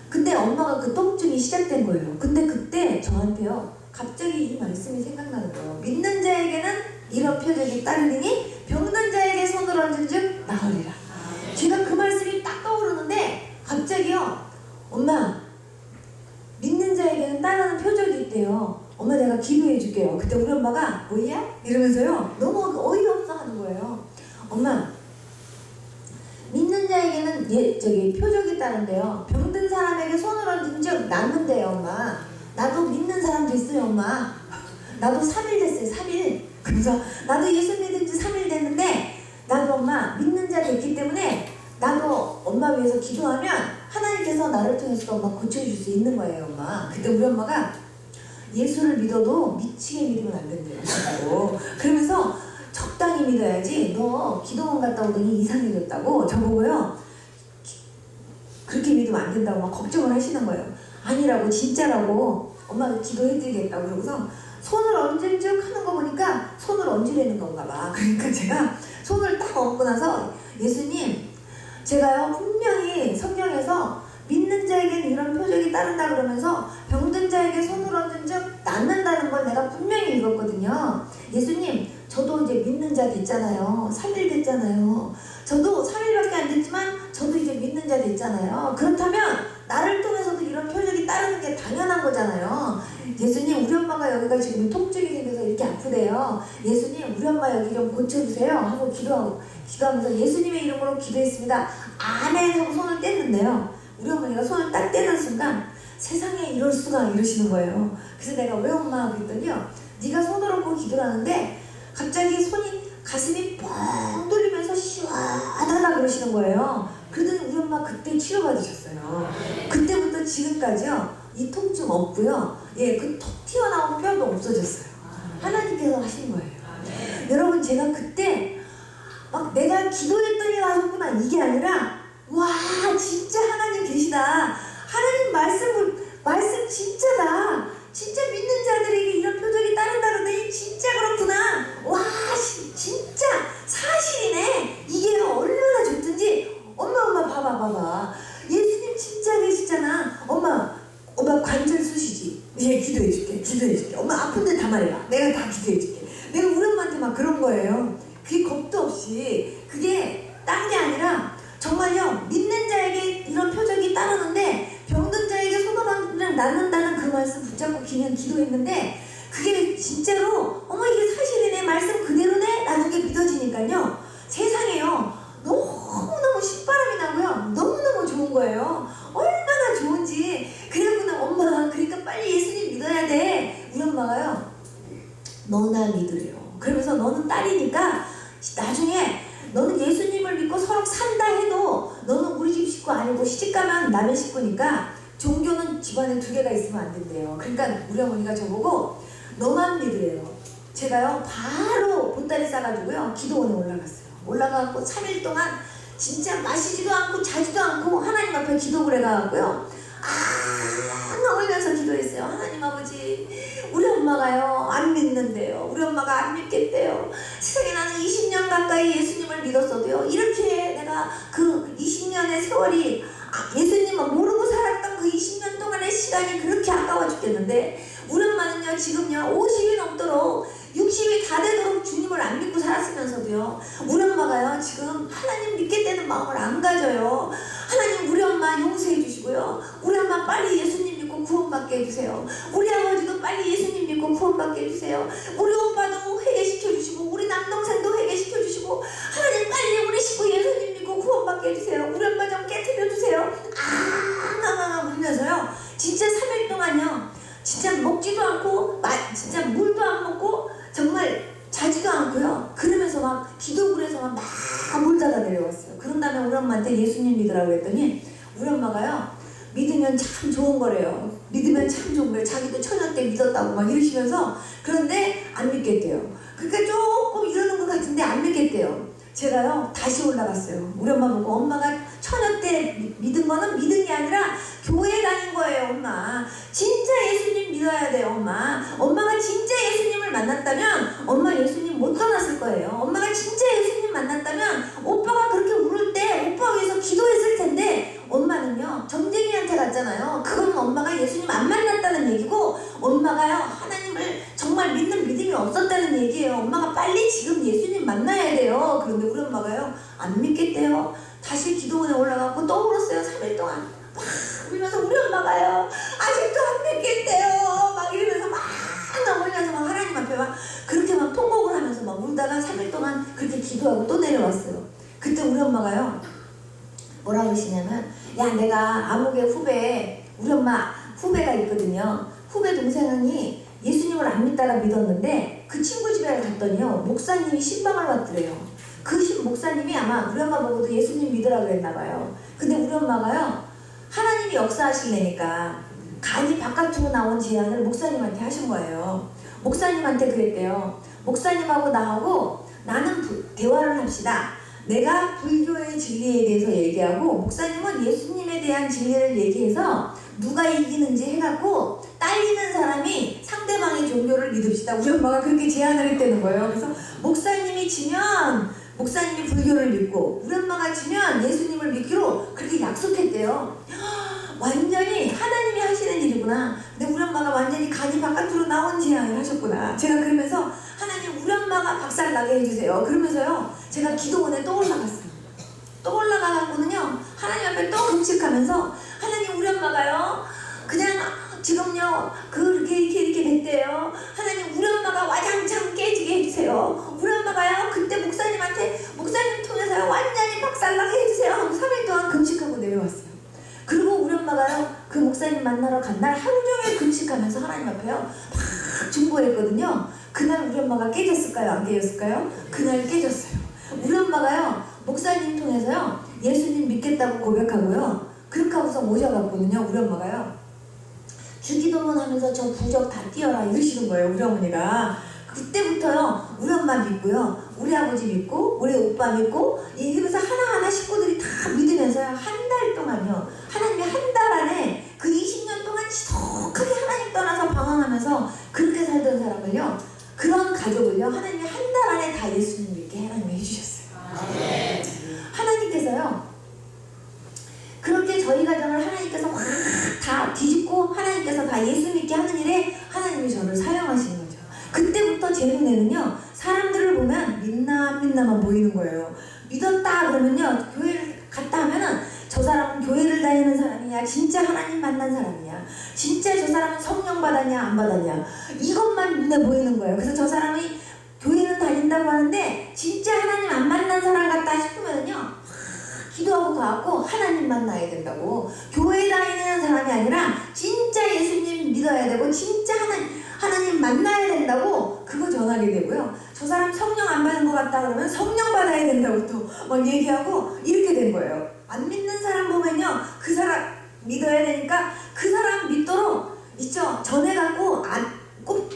근데 엄마가 그 통증이 시작된 거예요. 근데 그때 저한테요 갑자기 이 말씀이 생각나는 거예요. 믿는 자에게는 이런 표적이 따르니 병든 자에게 손을 얹은 즉 나으리라. 제가 그 말씀이 딱 떠오르는데 갑자기요 엄마 믿는 자에게는 따르는 표적이 있대요. 엄마 내가 기도해 줄게요. 그때 우리 엄마가 뭐야? 이러면서요 너무 어이없어 하는 거예요. 엄마 믿는 자에게는 표적이 있다는데요. 병든 사람에게 손을 얹은 즉 낫는데요 엄마. 나도 믿는 사람 됐어요 엄마. 나도 3일 됐어요 3일. 그래서 나도 예수 믿은 지 3일 됐는데 나도 엄마 믿는 자 됐기 때문에 나도 엄마 위해서 기도하면 하나님께서 나를 통해서 엄마 고쳐줄 수 있는 거예요 엄마. 그때 우리 엄마가 예수를 믿어도 미치게 믿으면 안 된대요 진짜로. 그러면서 적당히 믿어야지 너 기도원 갔다 오더니 이상해졌다고 저보고요 그렇게 믿으면 안 된다고 막 걱정을 하시는 거예요. 아니라고 진짜라고 엄마가 기도해드리겠다고. 그러고서 손을 얹은 즉 하는 거 보니까 손을 얹으려는 건가 봐. 그러니까 제가 손을 딱 얹고 나서 예수님 제가요 분명히 성경에서 믿는 자에게는 이런 표적이 따른다 그러면서 병든 자에게 손을 얹은 즉 낫는다는 걸 내가 분명히 읽었거든요. 예수님 저도 이제 믿는 자 됐잖아요. 3일 됐잖아요. 저도 3일밖에 안 됐지만 저도 이제 믿는 자 됐잖아요. 그렇다면 나를 통해서도 이런 표적이 따르는 게 당연한 거잖아요. 예수님 우리 엄마가 여기가 지금 통증이 생겨서 이렇게 아프대요. 예수님 우리 엄마 여기 좀 고쳐주세요 하고 기도하면서 예수님의 이름으로 기도했습니다. 아멘 하고 손을 뗐는데요. 우리 어머니가 손을 딱 떼는 순간 세상에 이럴 수가 이러시는 거예요. 그래서 내가 왜 엄마 그랬더니요 네가 손을 얹고 기도를 하는데 갑자기 가슴이 뻥 뚫리면서 시원하다 그러시는 거예요. 그러더니 우리 엄마 그때 치료받으셨어요. 그때부터 지금까지요 이 통증 없고요 그 톡 튀어나온 뼈도 없어졌어요. 하나님께서 하신 거예요. 여러분 제가 그때 막 내가 기도했더니 나섰구나 이게 아니라 와 진짜 하나님 계시다. 하나님 말씀 진짜다. 진짜 믿는 자들에게 이런 표적이 따른다는데 진짜 그렇구나. 와 진짜 사실이네. 이게 얼마나 좋든지. 엄마 봐봐. 예수님 진짜 계시잖아. 엄마 관절 쑤시지. 기도해줄게. 엄마 아픈데 다 말해봐. 내가 다 기도해줄게. 내가 우리 엄마한테 막 그런 거예요. 그게 겁도 없이. 그게 딴 게 아니라 정말요 믿는 자에게 이런 표적이 따르는데 병든 자에게 손을 얹으면 낫는다는 그 말씀 붙잡고 그냥 기도했는데 그게 진짜로 어머 이게 사실이네 말씀 그대로네 라는 게 믿어지니까요 세상에요 너무너무 신바람이 나고요 너무너무 좋은 거예요. 얼마나 좋은지. 그래갖고 엄마 그러니까 빨리 예수님 믿어야 돼. 우리 엄마가요 너나 믿으래요. 그러면서 너는 딸이니까 나중에 너는 예수님을 믿고 서로 산다 해도 너는 우리 집 식구 아니고 시집가면 남의 식구니까 종교는 집안에 2개가 있으면 안 된대요. 그러니까 우리 어머니가 저보고 너만 믿으래요. 제가요 바로 보따리 싸가지고요 기도원에 올라가갖고 3일 동안 진짜 마시지도 않고 자지도 않고 하나님 앞에 기도를 해가갖고요 울면서 기도했어요. 하나님 아버지 우리 엄마가요 안 믿는데요. 우리 엄마가 안 믿겠대요. 세상에 나는 20년 가까이 예수님을 믿었어도요 이렇게 내가 내가 그 20년의 세월이 예수님을 모르고 살았던 그 20년 동안의 시간이 그렇게 아까워 죽겠는데 우리 엄마는요 지금요 50이 넘도록 60이 다 되도록 주님을 안 믿고 살았으면서도요 우리 엄마가요 지금 하나님 믿겠다는 마음을 안 가져요. 하나님 우리 엄마 용서해 주시고요. 우리 엄마 빨리 예수님 믿고 구원받게 해주세요. 우리 아버지도 빨리 예수님 믿고 구원받게 해주세요. 우리 오빠도 회개시켜 주시고 우리 남동생도 회개시켜 주시고 하나님 빨리 우리 식구 예수님 믿고 구원받게 해주세요. 우리 엄마 좀 깨트려 주세요. 울면서요 진짜 3일 동안요 진짜 먹지도 않고 진짜 물도 안 먹고 정말 자지도 않고요. 그러면서 막 기도굴에서 막 울다가 내려왔어요. 그런 다음에 우리 엄마한테 예수님 믿으라고 했더니 우리 엄마가요 믿으면 참 좋은 거래요. 믿으면 참 좋은 거래요. 자기도 처녀 때 믿었다고 막 이러시면서 그런데 안 믿겠대요. 그러니까 조금 이러는 것 같은데 안 믿겠대요. 제가요 다시 올라갔어요. 우리 엄마 보고 엄마가 처녀 때 믿은 거는 믿은 게 아니라 교회 다닌 거예요. 엄마 진짜 예수님 믿어야 돼요. 엄마가 진짜 예수님을 만났다면 엄마 예수님 못 떠났을 거예요. 엄마가 진짜 예수님 만났다면 오빠가 그렇게 울을 때 오빠 위해서 기도했을 텐데 엄마는요 점쟁이한테 갔잖아요. 그건 엄마가 예수님 안 만났다는 얘기고 엄마가요 하나님을 정말 믿는 믿음이 없었다는 얘기예요. 엄마가 빨리 지금 예수님 만나야 돼요. 그런데 우리 엄마가요 안 믿겠대요. 다시 기도원에 올라가고 또 울었어요. 3일 동안 막 울면서 우리 엄마가요 아직도 안 믿겠대요. 막 이러면서 막 울면서 막 하나님 앞에 막 그렇게 막 통곡을 하면서 막 울다가 3일 동안 그렇게 기도하고 또 내려왔어요. 그때 우리 엄마가요 뭐라 그러시냐면 야 내가 아무개 후배 우리 엄마 후배가 있거든요. 후배 동생이 예수님을 안 믿다가 믿었는데 그 친구 집에 갔더니요 목사님이 신방을 왔더래요. 그 목사님이 아마 우리 엄마 보고도 예수님 믿으라고 그랬나 봐요. 근데 우리 엄마가요 하나님이 역사하시려니까 간이 바깥으로 나온 제안을 목사님한테 하신 거예요. 목사님한테 그랬대요. 목사님하고 나하고 나는 대화를 합시다. 내가 불교의 진리에 대해서 얘기하고 목사님은 예수님에 대한 진리를 얘기해서 누가 이기는지 해갖고 딸리는 사람이 상대방의 종교를 믿읍시다. 우리 엄마가 그렇게 제안을 했다는 거예요. 그래서 목사님이 지면 목사님이 불교를 믿고 우리 엄마가 지면 예수님을 믿기로 그렇게 약속했대요. 완전히 하나님이 하시는 일이구나. 근데 우리 엄마가 완전히 간이 바깥으로 나온 제안을 하셨구나. 제가 그러면서 하나님 우리 엄마가 박살나게 해주세요. 그러면서요 제가 기도원에 또 올라갔어요. 또 올라가갖고는요 하나님 앞에 또 금식하면서 하나님 우리 엄마가요 그냥 지금요 이렇게 됐대요. 하나님 우리 엄마가 와장창 깨지게 해주세요. 우리 엄마가요 그때 목사님 통해서요 완전히 박살나게 해주세요 하고 3일 동안 금식하고 내려왔어요. 그리고 우리 엄마가요 그 목사님 만나러 간 날 하루 종일 금식하면서 하나님 앞에요 막 중보했거든요. 그날 우리 엄마가 깨졌을까요? 안 깨졌을까요? 그날 깨졌어요. 우리 엄마가요 목사님 통해서요 예수님 믿겠다고 고백하고요 그렇게 하고서 모셔갔거든요. 우리 엄마가요 주기도문 하면서 저 부적 다 띄어라 이러시는 거예요. 우리 어머니가 그때부터요 우리 엄마 믿고요 우리 아버지 믿고 우리 오빠 믿고 이러면서 하나하나 식구들이 다 믿으면서요 한 달 동안요 하나님이 한 달 안에 그 20년 동안 지독하게 하나님 떠나서 방황하면서 그렇게 살던 사람을요 그런 가족을요 하나님이 한 달 안에 다 예수님 믿게 하나님이 해주셨어요. 하나님께서요 그렇게 저희 가정을 하나님께서 확 다 뒤집고 하나님께서 다 예수 믿게 하는 일에 하나님이 저를 사용하시는 거죠. 그때부터 제 눈에는요 사람들을 보면 믿나 안 믿나만 보이는 거예요. 믿었다 그러면요 교회를 갔다 하면은 저 사람은 교회를 다니는 사람이냐 진짜 하나님 만난 사람이냐 진짜 저 사람은 성령 받았냐 안 받았냐 이것만 눈에 보이는 거예요. 그래서 저 사람이 교회는 다닌다고 하는데 진짜 하나님 안 만난 사람 같다 싶으면요 기도하고 가갖고 하나님 만나야 된다고 교회 다니는 사람이 아니라 진짜 예수님 믿어야 되고 진짜 하나님 만나야 된다고 그거 전하게 되고요. 저 사람 성령 안 받은 것 같다 그러면 성령 받아야 된다고 또 막 얘기하고 이렇게 된 거예요. 안 믿는 사람 보면요 그 사람 믿어야 되니까 그 사람 믿도록 있죠. 전해갖고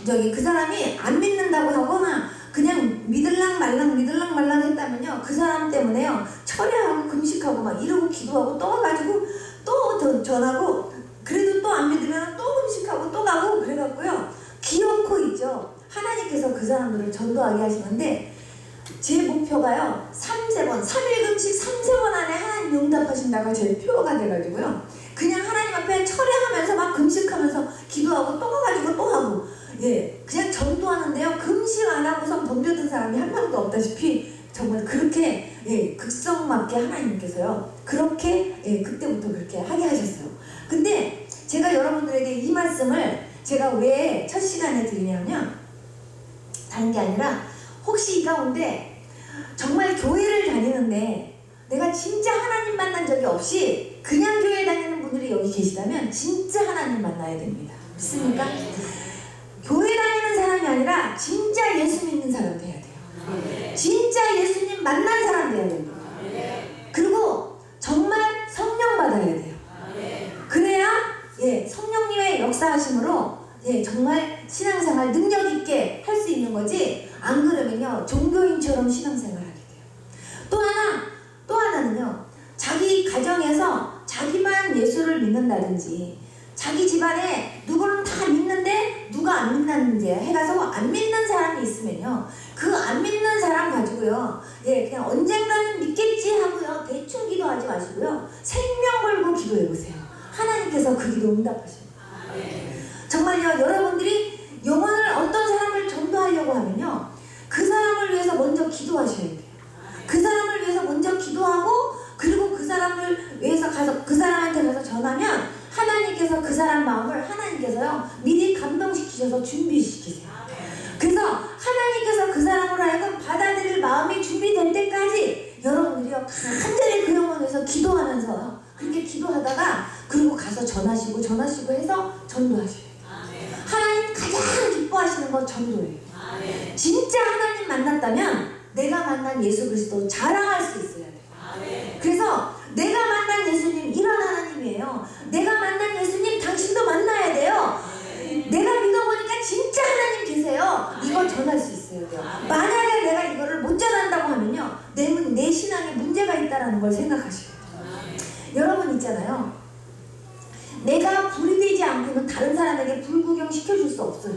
그 사람이 안 믿는다고 하거나 그냥 믿을랑 말랑 했다면요 그 사람 때문에요 철회하고 금식하고 막 이러고 기도하고 또 와가지고 또 전하고 그래도 또 안 믿으면 또 금식하고 또 가고 그래갖고요 기어코 있죠. 하나님께서 그 사람들을 전도하게 하시는데 제 목표가요 3일 금식 3세 번 기도하신다가 제 표가 돼가지고요. 그냥 하나님 앞에 철회하면서 막 금식하면서 기도하고 또 가가지고 또 하고, 예, 그냥 전도하는데요. 금식 안 하고선 덤벼든 사람이 한 명도 없다시피 정말 그렇게, 예, 극성맞게 하나님께서요. 그렇게, 예, 그때부터 그렇게 하게 하셨어요. 근데 제가 여러분들에게 이 말씀을 제가 왜 첫 시간에 드리냐면, 다른 게 아니라 혹시 이 가운데 정말 교회를 다니는데 내가 진짜 하나님 만난 적이 없이 그냥 교회 다니는 분들이 여기 계시다면 진짜 하나님 만나야 됩니다. 믿습니까? 교회 다니는 사람이 아니라 진짜 예수 믿는 사람 돼야 돼요. 진짜 예수님 만난 사람 돼야 됩니다. 그리고 정말 성령 받아야 돼요. 그래야, 예, 성령님의 역사하심으로, 예, 정말 신앙생활 능력 있게 할 수 있는 거지, 안 그러면요 종교인처럼 신앙생활 하게 돼요. 또 하나는요, 자기 가정에서 자기만 예수를 믿는다든지, 자기 집안에 누구는 다 믿는데 누가 안 믿는지 해가서 안 믿는 사람이 있으면요, 그 안 믿는 사람 가지고요, 예, 그냥 언젠가는 믿겠지 하고요 대충 기도하지 마시고요, 생명 걸고 기도해 보세요. 하나님께서 그 기도 응답하십니다. 정말요, 여러분들이 영혼을, 어떤 사람을 전도하려고 하면요, 그 사람을 위해서 먼저 기도하셔야 돼요. 그 사람을 위해서 먼저 기도하고, 그리고 그 사람을 위해서 가서 그 사람한테 가서 전하면 하나님께서 그 사람 마음을 하나님께서요 미리 감동시키셔서 준비시키세요. 그래서 하나님께서 그 사람으로 하여금 받아들일 마음이 준비될 때까지 여러분들이요 간절히 그 영혼을 위해서 기도하면서, 그렇게 기도하다가 그리고 가서 전하시고 해서 전도하셔요. 하나님 가장 기뻐하시는 건 전도예요. 진짜 하나님 만났다면 내가 만난 예수 그리스도 자랑할 수 있어야 돼요. 그래서 내가 만난 예수님 이런 하나님이에요. 내가 만난 예수님 당신도 만나야 돼요. 내가 믿어보니까 진짜 하나님 계세요. 이걸 전할 수 있어야 돼요. 만약에 내가 이거를 못 전한다고 하면요, 내 신앙에 문제가 있다는 걸 생각하셔야 돼요. 여러분 있잖아요, 내가 불이 되지 않고는 다른 사람에게 불구경 시켜줄 수 없어요.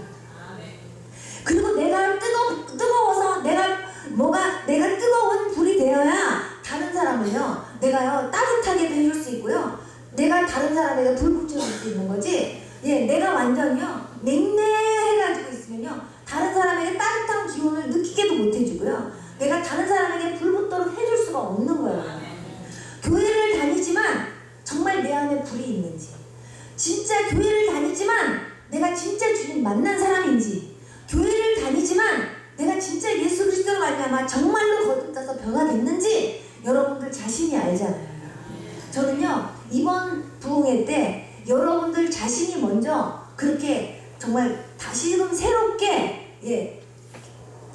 그리고 내가 뜨거워서 내가 뜨거운 불이 되어야 다른 사람을요, 내가요 따뜻하게 해줄 수 있고요, 내가 다른 사람에게 불 붙여줄 수 있는 거지, 예, 내가 완전히요 냉랭해가지고 있으면요 다른 사람에게 따뜻한 기운을 느끼게도 못 해주고요, 내가 다른 사람에게 불 붙도록 해줄 수가 없는 거예요. 교회를 다니지만 정말 내 안에 불이 있는지, 진짜 교회를 다니지만 내가 진짜 주님 만난 사람인지, 교회를 다니지만 내가 진짜 예수 그리스도로 말미암아 정말로 거듭나서 변화됐는지 여러분들 자신이 알잖아요. 저는요 이번 부흥회 때 여러분들 자신이 먼저 그렇게 정말 다시금 새롭게, 예,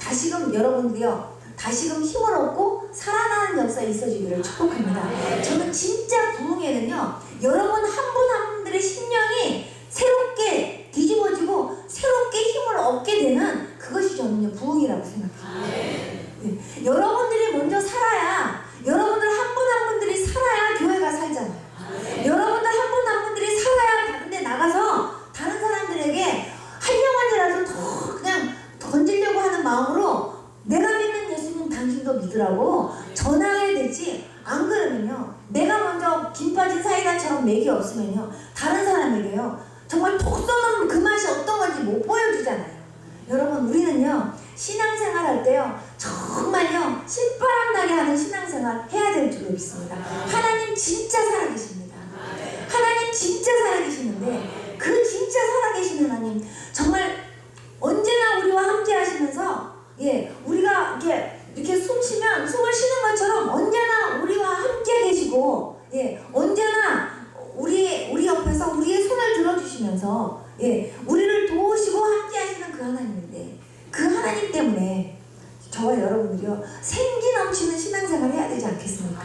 다시금 여러분들이요 다시금 힘을 얻고 살아나는 역사에 있어지기를 축복합니다. 저는 진짜 부흥회는요 여러분 한 분 한 분들의 심령이 새롭게 뒤집어지고 새롭게 힘을 얻게 되는 그것이 저는요 부흥이라고 생각합니다. 네. 여러분들이 먼저 살아야, 여러분들 한 분 한 분들이 살아야 교회가 살잖아요. 여러분들 한 분 한 분들이 살아야 다른데 나가서 다른 사람들에게 한 영혼이라도 더 그냥 던지려고 하는 마음으로 내가 믿는 예수님 당신도 믿으라고 전하게 되지, 안 그러면요 내가 먼저 김 빠진 사이다처럼 맥이 없으면요 다른 사람에게요 정말 톡 쏘는 그 맛이 어떤 건지 못 보여주잖아요. 여러분 우리는요 신앙생활 할 때요 정말요 신바람 나게 하는 신앙생활 해야 될 줄로 믿습니다. 하나님 진짜 살아계십니다. 하나님 진짜 살아계시는데 그 진짜 살아계신 하나님 정말 언제나 우리와 함께 하시면서, 예, 우리가 이렇게 숨을 쉬는 것처럼 언제나 우리와 함께 계시고, 예, 언제나 우리 옆에서 우리의 손을 들어주시면서, 예, 우리를 도우시고 함께 하시는 그 하나님인데, 그 하나님 때문에 저와 여러분들이요 생기 넘치는 신앙생활을 해야 되지 않겠습니까?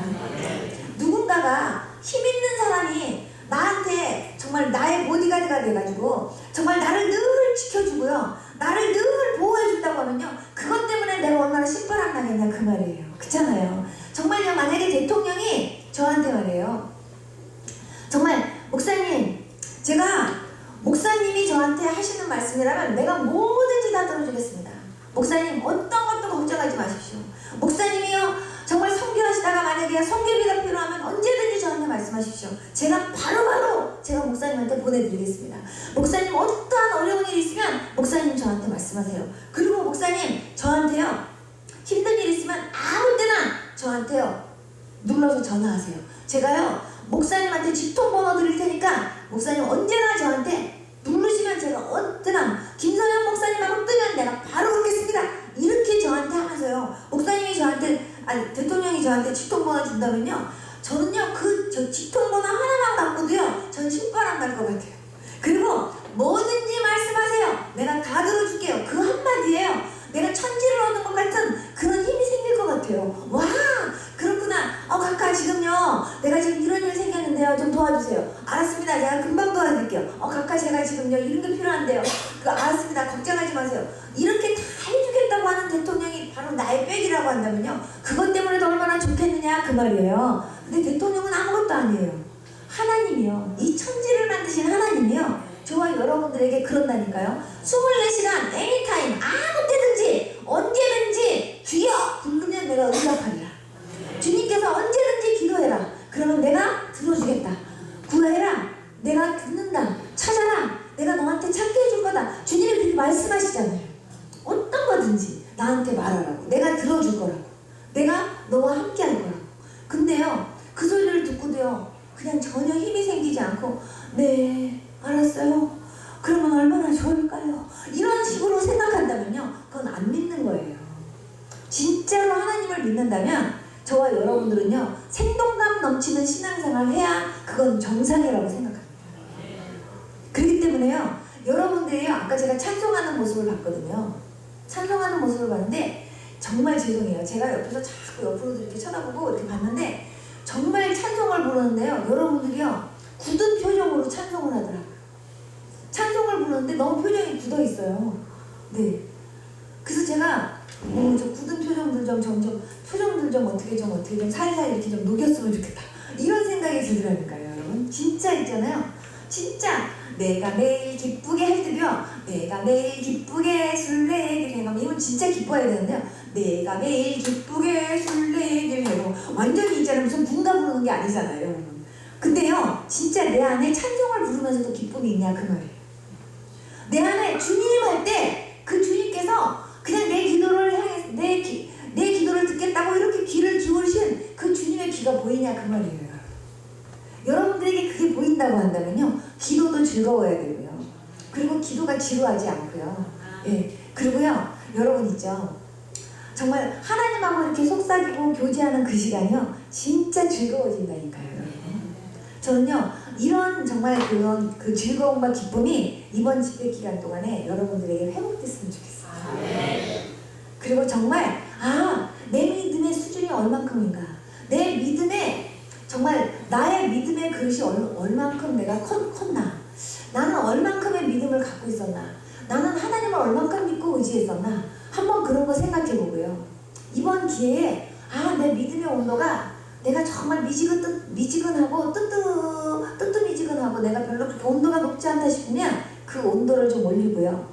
누군가가 힘 있는 사람이 나한테 정말 나의 보디가드가 돼가지고 정말 나를 늘 지켜주고요, 나를 늘 보호해준다고 하면요 그것 때문에 내가 얼마나 신바람 나겠냐 그 말이에요. 그렇잖아요. 정말요 만약에 대통령이 저한테 말해요, 정말 목사님, 목사님이 저한테 하시는 말씀이라면 내가 뭐든지 다 들어주겠습니다. 목사님 어떤 것도 걱정하지 마십시오. 목사님이요 정말 선교하시다가 만약에 선교비가 필요하면 언제든지 저한테 말씀하십시오. 제가 바로바로 제가 목사님한테 보내드리겠습니다. 목사님 어떠한 어려운 일이 있으면 목사님 저한테 말씀하세요. 그리고 목사님 저한테요 힘든 일 있으면 아무 때나 저한테요 눌러서 전화하세요. 제가요 목사님한테 직통번호 드릴 테니까 목사님 언제나 저한테 누르시면 제가 언제나 김서연 목사님하고 뜨면 내가 바로 오겠습니다. 이렇게 저한테 하면서요 목사님이 저한테 대통령이 저한테 직통번호 준다면요 저는요 저 직통번호 하나만 갖고도요 전 심판 안 날 것 같아요. 그리고 뭐든지 말씀하세요. 내가 다 들어줄게요. 그 한마디에요 내가 천지를 얻는 것 같은 그런 힘이 생길 것 같아요. 와 그렇구나. 각하 지금요 내가 지금 이런 일 생겼는데요 좀 도와주세요. 알았습니다. 제가 금방 도와드릴게요. 각하 제가 지금요 이런 게 필요한데요. 알았습니다. 걱정하지 마세요. 이렇게 다 해주겠다고 하는 대통령이 바로 나의 백이라고 한다면요 그것 때문에도 얼마나 좋겠느냐 그 말이에요. 근데 대통령은 아무것도 아니에요. 하나님이요 이 천지를 만드신 하나님이요 저와 여러분들에게 그런다니까요. 24시간 애니타임 아무 때든지 언제든지 주여 부르면 내가 응답하리라. 주님께서 언제든지 기도해라. 그러면 내가 들어주겠다. 구해라. 내가 듣는다. 찾아라. 내가 너한테 찾게 해줄 거다. 주님이 그렇게 말씀하시잖아요. 어떤 거든지 나한테 말하라고. 내가 들어줄 거라고. 내가 너와 함께 할 거라고. 근데요 그 소리를 듣고도요 그냥 전혀 힘이 생기지 않고 네 알았어요. 그러면 얼마나 좋을까요? 이런 식으로 생각한다면요 그건 안 믿는 거예요. 진짜로 하나님을 믿는다면 저와 여러분들은요 생동감 넘치는 신앙생활을 해야 그건 정상이라고 생각합니다. 그렇기 때문에요 여러분들이요 아까 제가 찬송하는 모습을 봤거든요. 찬송하는 모습을 봤는데 정말 죄송해요. 제가 옆에서 자꾸 옆으로 이렇게 쳐다보고 이렇게 봤는데 정말 찬송을 부르는데요 여러분들이요 굳은 표정으로 찬송을 하더라고요. 찬송을 부르는데 너무 표정이 굳어 있어요. 네. 그래서 제가 저 굳은 표정들 좀 어떻게 좀 살살 이렇게 좀 녹였으면 좋겠다. 이런 생각이 들더라니까요, 여러분. 진짜 있잖아요. 진짜 내가 매일 기쁘게 할 때도요. 내가 매일 기쁘게 술래기를 해가면 이건 진짜 기뻐해야 되는데요. 내가 매일 기쁘게 술래기를 해고 완전히 있잖아요. 무슨 군가 부르는 게 아니잖아요, 여러분. 근데요, 진짜 내 안에 찬송을 부르면서도 기쁨이 있냐 그 말이에요. 내 안에 주님 할 때 그 주님께서 그냥 내 기도를 향해 내 기도를 듣겠다고 이렇게 귀를 기울이신 그 주님의 귀가 보이냐 그 말이에요. 여러분들에게 그게 보인다고 한다면요 기도도 즐거워야 되고요. 그리고 기도가 지루하지 않고요. 예. 그리고요 여러분 있죠. 정말 하나님하고 이렇게 속삭이고 교제하는 그 시간이요 진짜 즐거워진다니까요. 저는요 이런 정말 그런 그 즐거움과 기쁨이 이번 집회 기간 동안에 여러분들에게 회복됐으면 좋겠어요. 그리고 정말 내 믿음의 수준이 얼만큼인가, 내 믿음의 정말 나의 믿음의 그릇이 얼만큼 내가 컸나, 나는 얼만큼의 믿음을 갖고 있었나, 나는 하나님을 얼만큼 믿고 의지했었나, 한번 그런 거 생각해보고요. 이번 기회에 내 믿음의 온도가 내가 정말 미지근하고 뜨뜻미지근하고 내가 별로 그렇게 온도가 높지 않다 싶으면 그 온도를 좀 올리고요.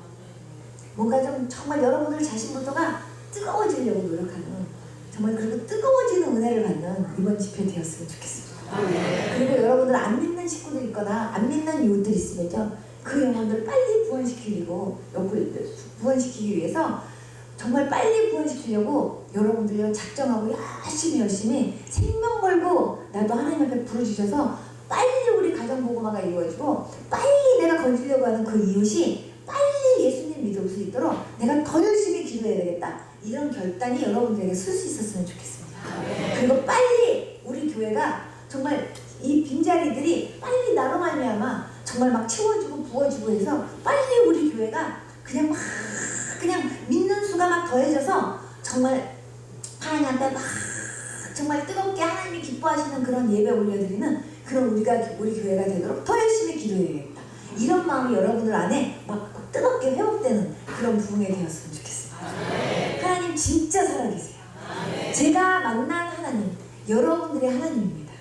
뭔가 좀 정말 여러분들 자신부터가 뜨거워지려고 노력하는 정말 그리고 뜨거워지는 은혜를 받는 이번 집회 되었으면 좋겠습니다. 그리고 여러분들 안 믿는 식구들 있거나 안 믿는 이웃들 있으면요. 그 영혼들을 빨리 부활시키기 위해서 정말 빨리 구원시키려고 여러분들이 작정하고 열심히 생명 걸고 나도 하나님 앞에 부르주셔서 빨리 우리 가정복음화가 이루어지고 빨리 내가 건지려고 하는 그 이웃이 빨리 예수님 믿을 수 있도록 내가 더 열심히 기도해야 되겠다. 이런 결단이 여러분들에게 쓸 수 있었으면 좋겠습니다. 그리고 빨리 우리 교회가 정말 이 빈자리들이 빨리 나로 말미암아 정말 막 채워지고 부어지고 해서 빨리 우리 교회가 그냥 믿는 수가 막 더해져서 정말 하나님한테 막 정말 뜨겁게 하나님이 기뻐하시는 그런 예배 올려드리는 그런 우리 교회가 되도록 더 열심히 기도해야겠다. 이런 마음이 여러분들 안에 막 뜨겁게 회복되는 그런 부흥이 되었으면 좋겠습니다. 하나님 진짜 살아계세요. 제가 만난 하나님, 여러분들의 하나님입니다.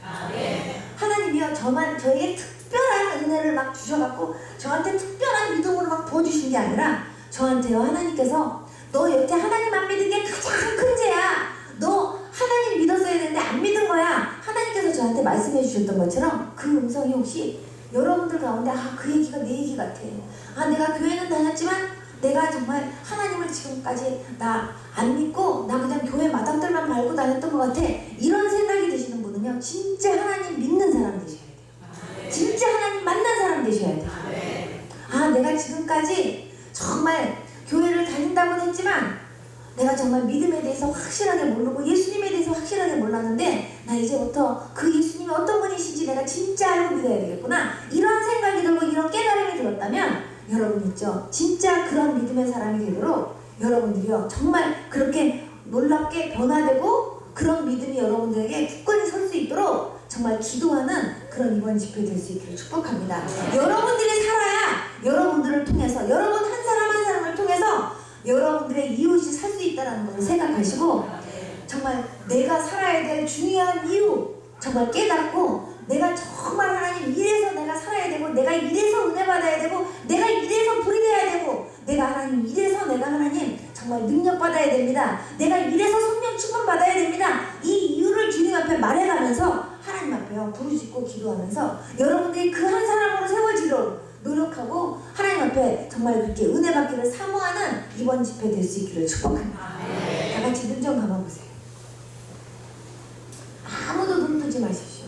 하나님이요 저에게 특별한 은혜를 막 주셔갖고 저한테 특별한 믿음으로 막 부어주신 게 아니라 저한테요 하나님께서 너 여태 하나님 안 믿은 게 가장 큰 죄야. 너 하나님 믿었어야 되는데 안 믿은 거야. 하나님께서 하나님께서 저한테 말씀해 주셨던 것처럼 그 음성이 혹시 여러분들 가운데 그 얘기가 내 얘기 같아. 내가 교회는 다녔지만 내가 정말 하나님을 지금까지 나 안 믿고 나 그냥 교회 마당들만 밟고 다녔던 것 같아. 이런 생각이 드시는 분은요, 진짜 하나님 믿는 사람 되셔야 돼요. 진짜 하나님 만난 사람 되셔야 돼요. 내가 지금까지 정말 교회를 다닌다고는 했지만 내가 정말 믿음에 대해서 확실하게 모르고 예수님에 대해서 확실하게 몰랐는데 나 이제부터 그 예수님이 어떤 분이신지 내가 진짜 알고 믿어야 되겠구나. 이런 생각이 들고 이런 깨달음이 들었다면 여러분 있죠, 진짜 그런 믿음의 사람이 되도록 여러분들이요 정말 그렇게 놀랍게 변화되고 그런 믿음이 여러분들에게 굳건히 설 수 있도록 정말 기도하는 그런 이번 집회 될 수 있기를 축복합니다. 여러분들이 살아야 여러분들을 통해서, 여러분 한 사람 한 사람을 통해서 여러분들의 이웃이 살 수 있다는 것을 생각하시고 정말 내가 살아야 될 중요한 이유 정말 깨닫고 내가 정말 하나님 이래서 내가 살아야 되고 내가 이래서 은혜 받아야 되고 내가 이래서 불이 돼야 되고 내가 하나님 이래서 내가 하나님 정말 능력 받아야 됩니다. 내가 이래서 성령 충만 받아야 됩니다. 이 이유를 주님 앞에 말해가면서 하나님 앞에요 부르짖고 기도하면서 여러분들이 그 한 사람으로 세워지도록 노력하고 하나님 앞에 정말 그렇게 은혜 받기를 사모하는 이번 집회 될 수 있기를 축복합니다. 다 같이 눈 좀 감아보세요. 아무도 눈 뜨지 마십시오.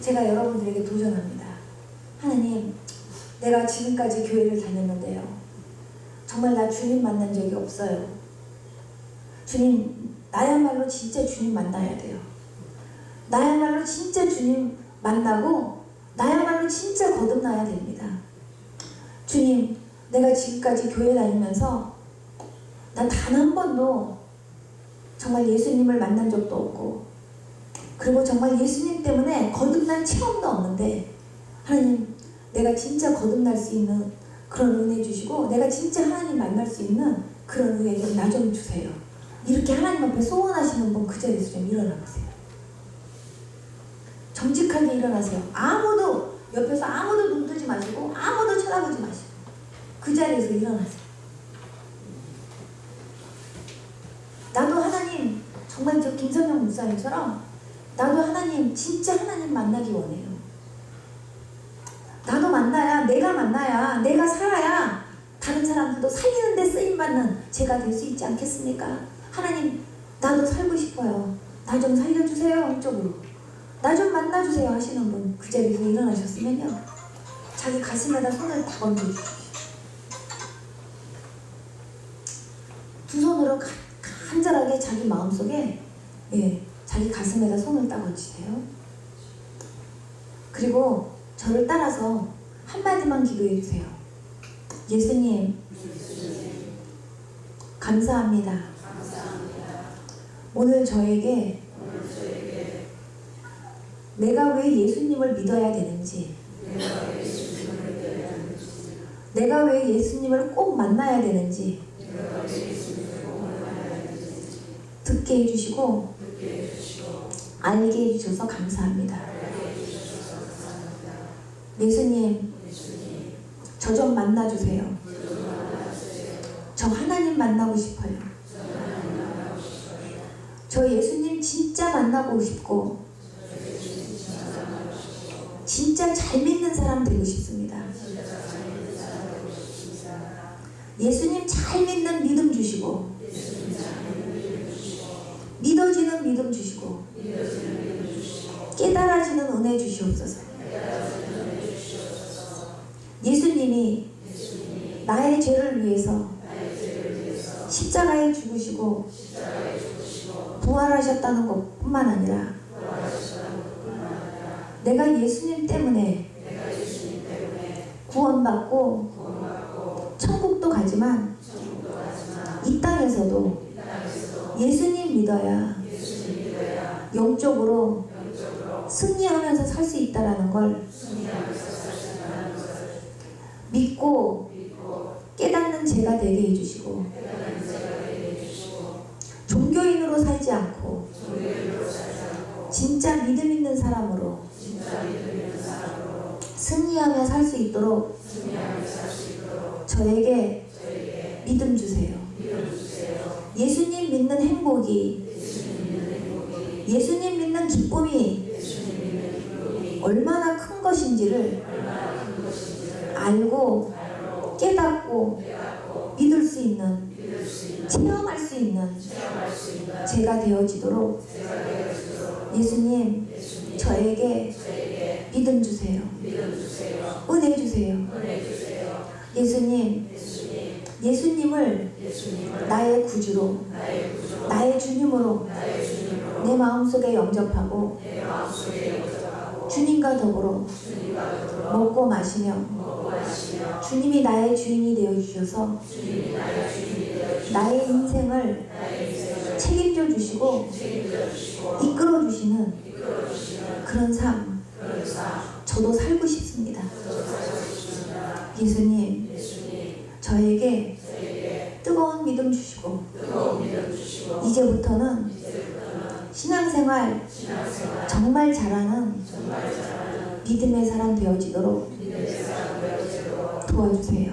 제가 여러분들에게 도전합니다. 하나님, 내가 지금까지 교회를 다녔는데요, 정말 나 주님 만난 적이 없어요. 주님, 나야말로 진짜 주님 만나야 돼요. 나야말로 진짜 주님 만나고 나야말로 진짜 거듭나야 됩니다. 주님, 내가 지금까지 교회 다니면서 난 단 한 번도 정말 예수님을 만난 적도 없고 그리고 정말 예수님 때문에 거듭난 체험도 없는데 하나님, 내가 진짜 거듭날 수 있는 그런 은혜 주시고 내가 진짜 하나님 만날 수 있는 그런 은혜 좀 나 좀 주세요. 이렇게 하나님 앞에 소원하시는 분 그 자리에서 좀 일어나 보세요. 정직하게 일어나세요. 옆에서 아무도 눈 뜨지 마시고 아무도 쳐다보지 마시고 그 자리에서 일어나세요. 나도 하나님, 정말 저 김성영 목사님처럼 나도 하나님, 진짜 하나님 만나기 원해요. 나도 만나야, 내가 살아야 다른 사람들도 살리는 데 쓰임받는 제가 될 수 있지 않겠습니까? 하나님, 나도 살고 싶어요. 나 좀 살려주세요. 이쪽으로 나 좀 만나주세요 하시는 분 그 자리에서 일어나셨으면요, 자기 가슴에다 손을 다 얹어주십시오. 두 손으로 간절하게 자기 마음속에 자기 가슴에다 손을 딱 얹으세요. 그리고 저를 따라서 한마디만 기도해 주세요. 예수님, 감사합니다. 오늘 저에게 내가 왜 예수님을 믿어야 되는지, 내가 왜 예수님을 꼭 만나야 되는지 듣게 해주시고 알게 해주셔서 감사합니다. 예수님, 저 좀 만나주세요. 저 하나님 만나고 싶어요. 저 예수님 진짜 만나고 싶고 진짜 잘 믿는 사람 되고 싶습니다. 예수님 잘 믿는 믿음 주시고 믿어지는 믿음 주시고 깨달아지는 은혜 주시옵소서. 예수님이 나의 죄를 위해서 십자가에 죽으시고 부활하셨다는 것뿐만 아니라 내가 예수님 때문에 구원받고 천국도 가지만 이 땅에서도 예수님 믿어야 영적으로 승리하면서 살 수 있다는 걸 믿고 깨닫는 제가 되게 해주시고 종교인으로 살지 않고 진짜 믿음 있는 사람으로 승리하며 살 수 있도록 저에게 믿음 주세요. 예수님 믿는 행복이, 예수님 믿는 기쁨이 것인지를 알고 깨닫고 믿을 수 있는, 체험할 수 있는 제가 되어지도록 예수님 저에게 믿음 주세요. 은혜 주세요. 예수님, 예수님을 나의 구주로, 나의 주님으로 내 마음속에 영접하고 주님과 더불어 먹고 마시며 주님이 나의 주인이 되어주셔서 나의 인생을 책임져 주시고 이끌어 주시는 그런 삶 저도 살고 싶습니다. 예수님 저에게 뜨거운 믿음 주시고 이제부터는 신앙생활 정말 잘하는 믿음의 사람 되어지도록 도와주세요.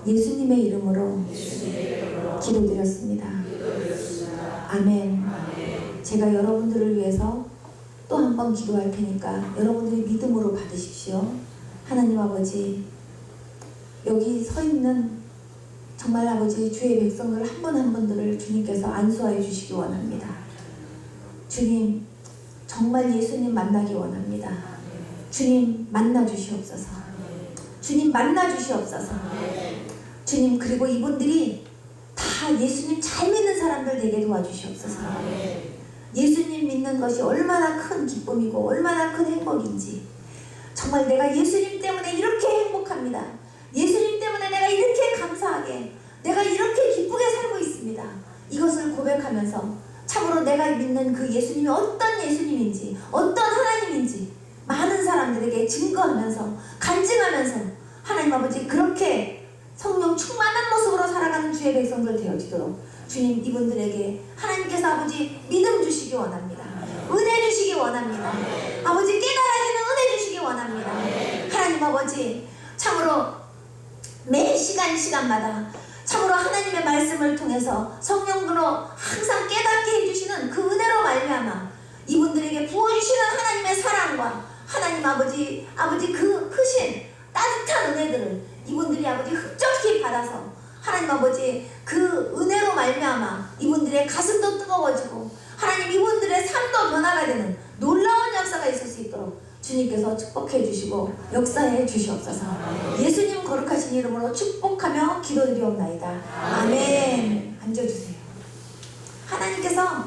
예수님의 이름으로 기도드렸습니다. 아멘. 제가 여러분들을 위해서 또 한 번 기도할 테니까 여러분들이 믿음으로 받으십시오. 하나님 아버지, 여기 서 있는 정말 아버지 주의 백성들 한 분 한 분들을 주님께서 안수하여 주시기 원합니다. 주님, 정말 예수님 만나기 원합니다. 주님 만나 주시옵소서. 주님 만나 주시옵소서. 주님, 그리고 이분들이 다 예수님 잘 믿는 사람들 되게 도와주시옵소서. 예수님 믿는 것이 얼마나 큰 기쁨이고 얼마나 큰 행복인지, 정말 내가 예수님 때문에 이렇게 행복합니다. 예수님 때문에 내가 이렇게 감사하게, 내가 이렇게 기쁘게 살고 있습니다. 이것을 고백하면서 참으로 내가 믿는 그 예수님이 어떤 예수님인지, 어떤 하나님인지 많은 사람들에게 증거하면서, 간증하면서 하나님 아버지 그렇게 성령 충만한 모습으로 살아가는 주의 백성들 되어지도록 주님, 이분들에게 하나님께서 아버지 믿음 주시기 원합니다. 은혜 주시기 원합니다. 아버지 깨달아지는 은혜 주시기 원합니다. 하나님 아버지, 참으로 매 시간마다 참으로 하나님의 말씀을 통해서 성령으로 항상 깨닫게 해주시는 그 은혜로 말미암아 이분들에게 부어주시는 하나님의 사랑과 하나님 아버지 그 크신 따뜻한 은혜들을 이분들이 아버지 흡족히 받아서 하나님 아버지 그 은혜로 말미암아 이분들의 가슴도 뜨거워지고 하나님 이분들의 삶도 변화가 되는 놀라운 역사가 있을 수 있도록 주님께서 축복해 주시고 역사해 주시옵소서. 예수님 거룩하신 이름으로 축복하며 기도드리옵나이다. 아멘. 앉아주세요. 하나님께서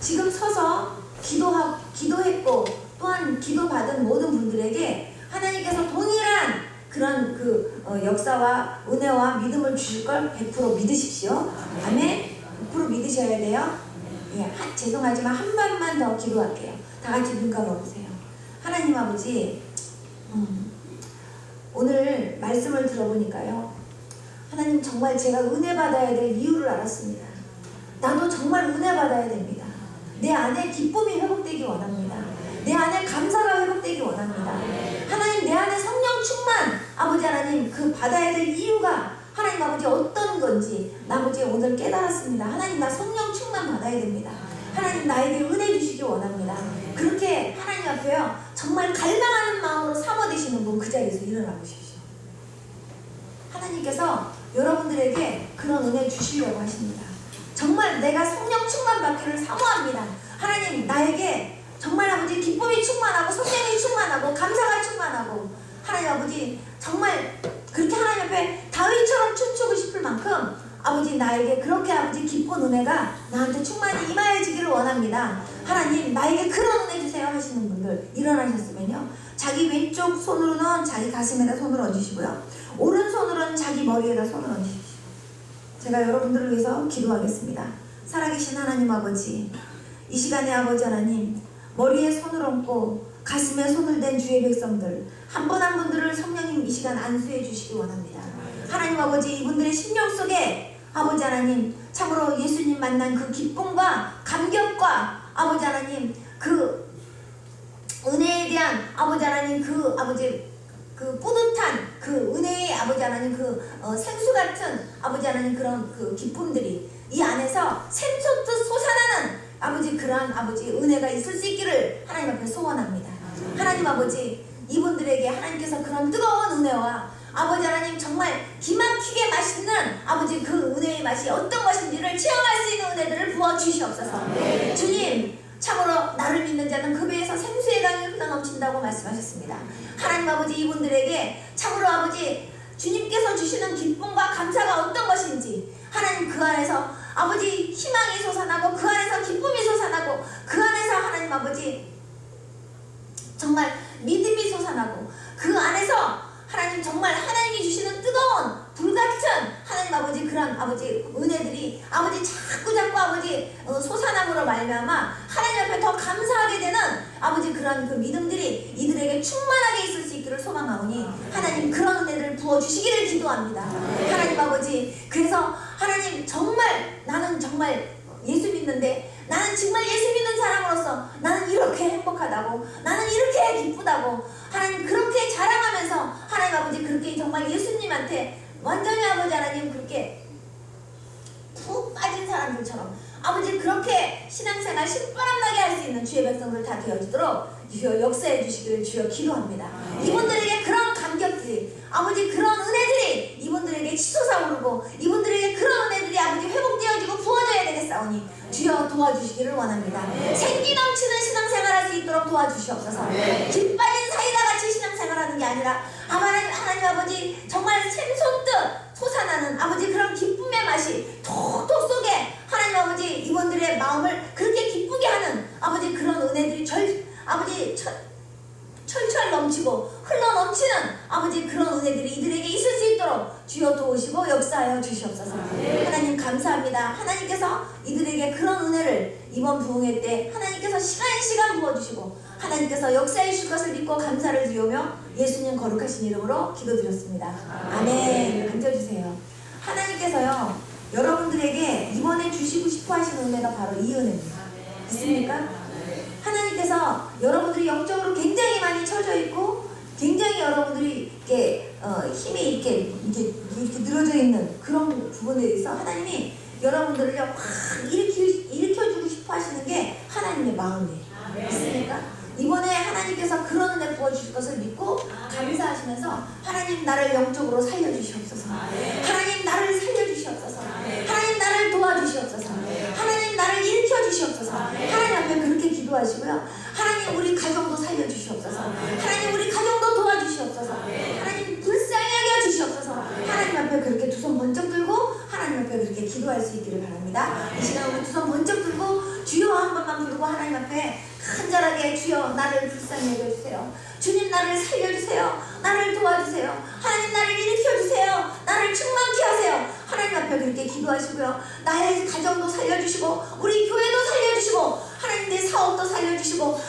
지금 서서 기도했고 또한 기도받은 모든 분들에게 하나님께서 동일한 그런 역사와 은혜와 믿음을 주실 걸 100% 믿으십시오. 아멘. 100% 믿으셔야 돼요. 예, 죄송하지만 한 번만 더 기도할게요. 다 같이 눈 감아보세요. 하나님 아버지, 오늘 말씀을 들어보니까요, 하나님 정말 제가 은혜 받아야 될 이유를 알았습니다. 나도 정말 은혜 받아야 됩니다. 내 안에 기쁨이 회복되기 원합니다. 내 안에 감사가 회복되기 원합니다. 하나님, 내 안에 성령 충만, 아버지 하나님 그 받아야 될 이유가 하나님 아버지 어떤 건지 아버지 오늘 깨달았습니다. 하나님, 나 성령 충만 받아야 됩니다. 하나님, 나에게 은혜 주시기 원합니다. 그렇게 하나님 앞에요 정말 갈망하는 마음으로 사모되시는 분 그 자리에서 일어나 보십시오. 하나님께서 여러분들에게 그런 은혜 주시려고 하십니다. 정말 내가 성령 충만 받기를 사모합니다. 하나님, 나에게 정말 아버지 기쁨이 충만하고 성령이 충만하고 감사가 충만하고 하나님 아버지 정말 그렇게 하나님 앞에 다윗처럼 춤추고 싶을 만큼 아버지 나에게 그렇게 아버지 기쁜 은혜가 나한테 충만히 임하여지기를 원합니다. 하나님, 나에게 그런 은혜 주세요 하시는 분들 일어나셨으면요, 자기 왼쪽 손으로는 자기 가슴에다 손을 얹으시고요, 오른손으로는 자기 머리에다 손을 얹으십시오. 제가 여러분들을 위해서 기도하겠습니다. 살아계신 하나님 아버지, 이 시간에 아버지 하나님 머리에 손을 얹고 가슴에 손을 댄 주의 백성들 한 분 한 분들을 성령님 이 시간 안수해 주시기 원합니다. 하나님 아버지, 이분들의 심령 속에 아버지 하나님 참으로 예수님 만난 그 기쁨과 감격과 아버지 하나님 그 은혜에 대한 아버지 하나님 그 아버지 그 뿌듯한 그 은혜의 아버지 하나님 그 생수 같은 아버지 하나님 그런 그 기쁨들이 이 안에서 샘솟듯 솟아나는 아버지 그러한 아버지 은혜가 있을 수 있기를 하나님 앞에 소원합니다. 하나님 아버지, 이분들에게 하나님께서 그런 뜨거운 은혜와 아버지 하나님 정말 기막히게 맛있는 아버지 그 은혜의 맛이 어떤 것인지를 체험할 수 있는 은혜들을 부어주시옵소서. 주님 참으로 나를 믿는 자는 그 배에서 생수의 강이 흘러넘친다고 말씀하셨습니다. 하나님 아버지 이분들에게 참으로 아버지 주님께서 주시는 기쁨과 감사가 어떤 것인지 하나님 그 안에서 아버지 희망이 솟아나고 그 안에서 기쁨이 솟아나고 그 안에서 하나님 아버지 정말 믿음이 솟아나고 그 안에서 하나님 정말 하나님이 주시는 뜨거운 불같은 하나님 아버지 그런 아버지 은혜들이 아버지 자꾸 아버지 솟아남으로 말미암아 하나님 앞에 더 감사하게 되는 아버지 그런 그 믿음들이 이들에게 충만하게 있을 수 있기를 소망하오니 하나님 그런 은혜를 부어주시기를 기도합니다. 하나님 아버지 그래서 하나님 정말 나는 정말 예수 믿는데 나는 정말 예수 믿는 사람으로서 나는 이렇게 행복하다고 나는 이렇게 기쁘다고 하나님 그렇게 자랑하면서 하나님 아버지 그렇게 정말 예수님한테 완전히 아버지 하나님 그렇게 푹 빠진 사람들처럼 아버지 그렇게 신앙생활 신바람나게 할 수 있는 주의 백성들 다 되어지도록 주여 역사해 주시기를 주여 기도합니다. 이분들에게 그런 감격들이 아버지 그런 은혜들이 이분들에게 치솟아오르고 이분들에게 그런 은혜들이 아버지 회복되어지고 부어져야 되겠사오니 주여 도와주시기를 원합니다. 생기 넘치는 신앙생활 할 수 있도록 도와주시옵소서. 깃 빠진 사이다같이 신앙생활하는 게 아니라 하나님 아버지 정말 샘솟듯 솟아나는 아버지 그런 기쁨의 맛이 톡톡 쏘게 하나님 아버지 이분들의 마음을 그렇게 기쁘게 하는 아버지 그런 은혜들이 철철 넘치고 흘러 넘치는 아버지 그런 은혜들이 이들에게 있을 수 있도록 주여 도우시고 역사하여 주시옵소서. 하나님 감사합니다. 하나님께서 이들에게 그런 은혜를 이번 부흥회 때 하나님께서 시간 부어주시고 하나님께서 역사해 주실 것을 믿고 감사를 드리며 예수님 거룩하신 이름으로 기도드렸습니다. 아멘. 앉아주세요. 하나님께서요 여러분들에게 이번에 주시고 싶어 하시는 은혜가 바로 이 은혜입니다. 있습니까? 하나님께서 여러분들이 영적으로 굉장히 많이 처져 있고 굉장히 여러분들이 이렇게 힘이 이렇게 늘어져 있는 그런 부분에 대해서 하나님이 여러분들을 확 일으켜주고 싶어 하시는 게 하나님의 마음이에요. 있습니까? 이번에 하나님께서 그런 은혜 부어주실 것을 믿고 감사하시면서 하나님 나를 영적으로 살려주시옵소서. 하나님 나를 살려주시옵소서. 하나님 나를 도와주시옵소서. 하나님 나를 일으켜주시옵소서. 하나님 앞에 그렇게 기도하시고요. 하나님 우리 가정도 살려주시옵소서. 하나님 우리 가정도 도와주시옵소서. 하나님 불쌍히 여겨 주시옵소서. 하나님 앞에 그렇게 두 손 번쩍 들고 하나님 앞에 그렇게 기도할 수 있기를 바랍니다. 이 시간 우리 두 손 번쩍 들고 주여 한 번만 부르고 하나님 앞에 간절하게 주여 나를 불쌍히 여겨주세요. 주님 나를 살려주세요. 나를 도와주세요. 하나님 나를 일으켜주세요. 나를 충만케 하세요. 하나님 앞에 그렇게 기도하시고요. 나의 가정도 살려주시고 우리 교회도 살려주시고 하나님 내 사업도 살려주시고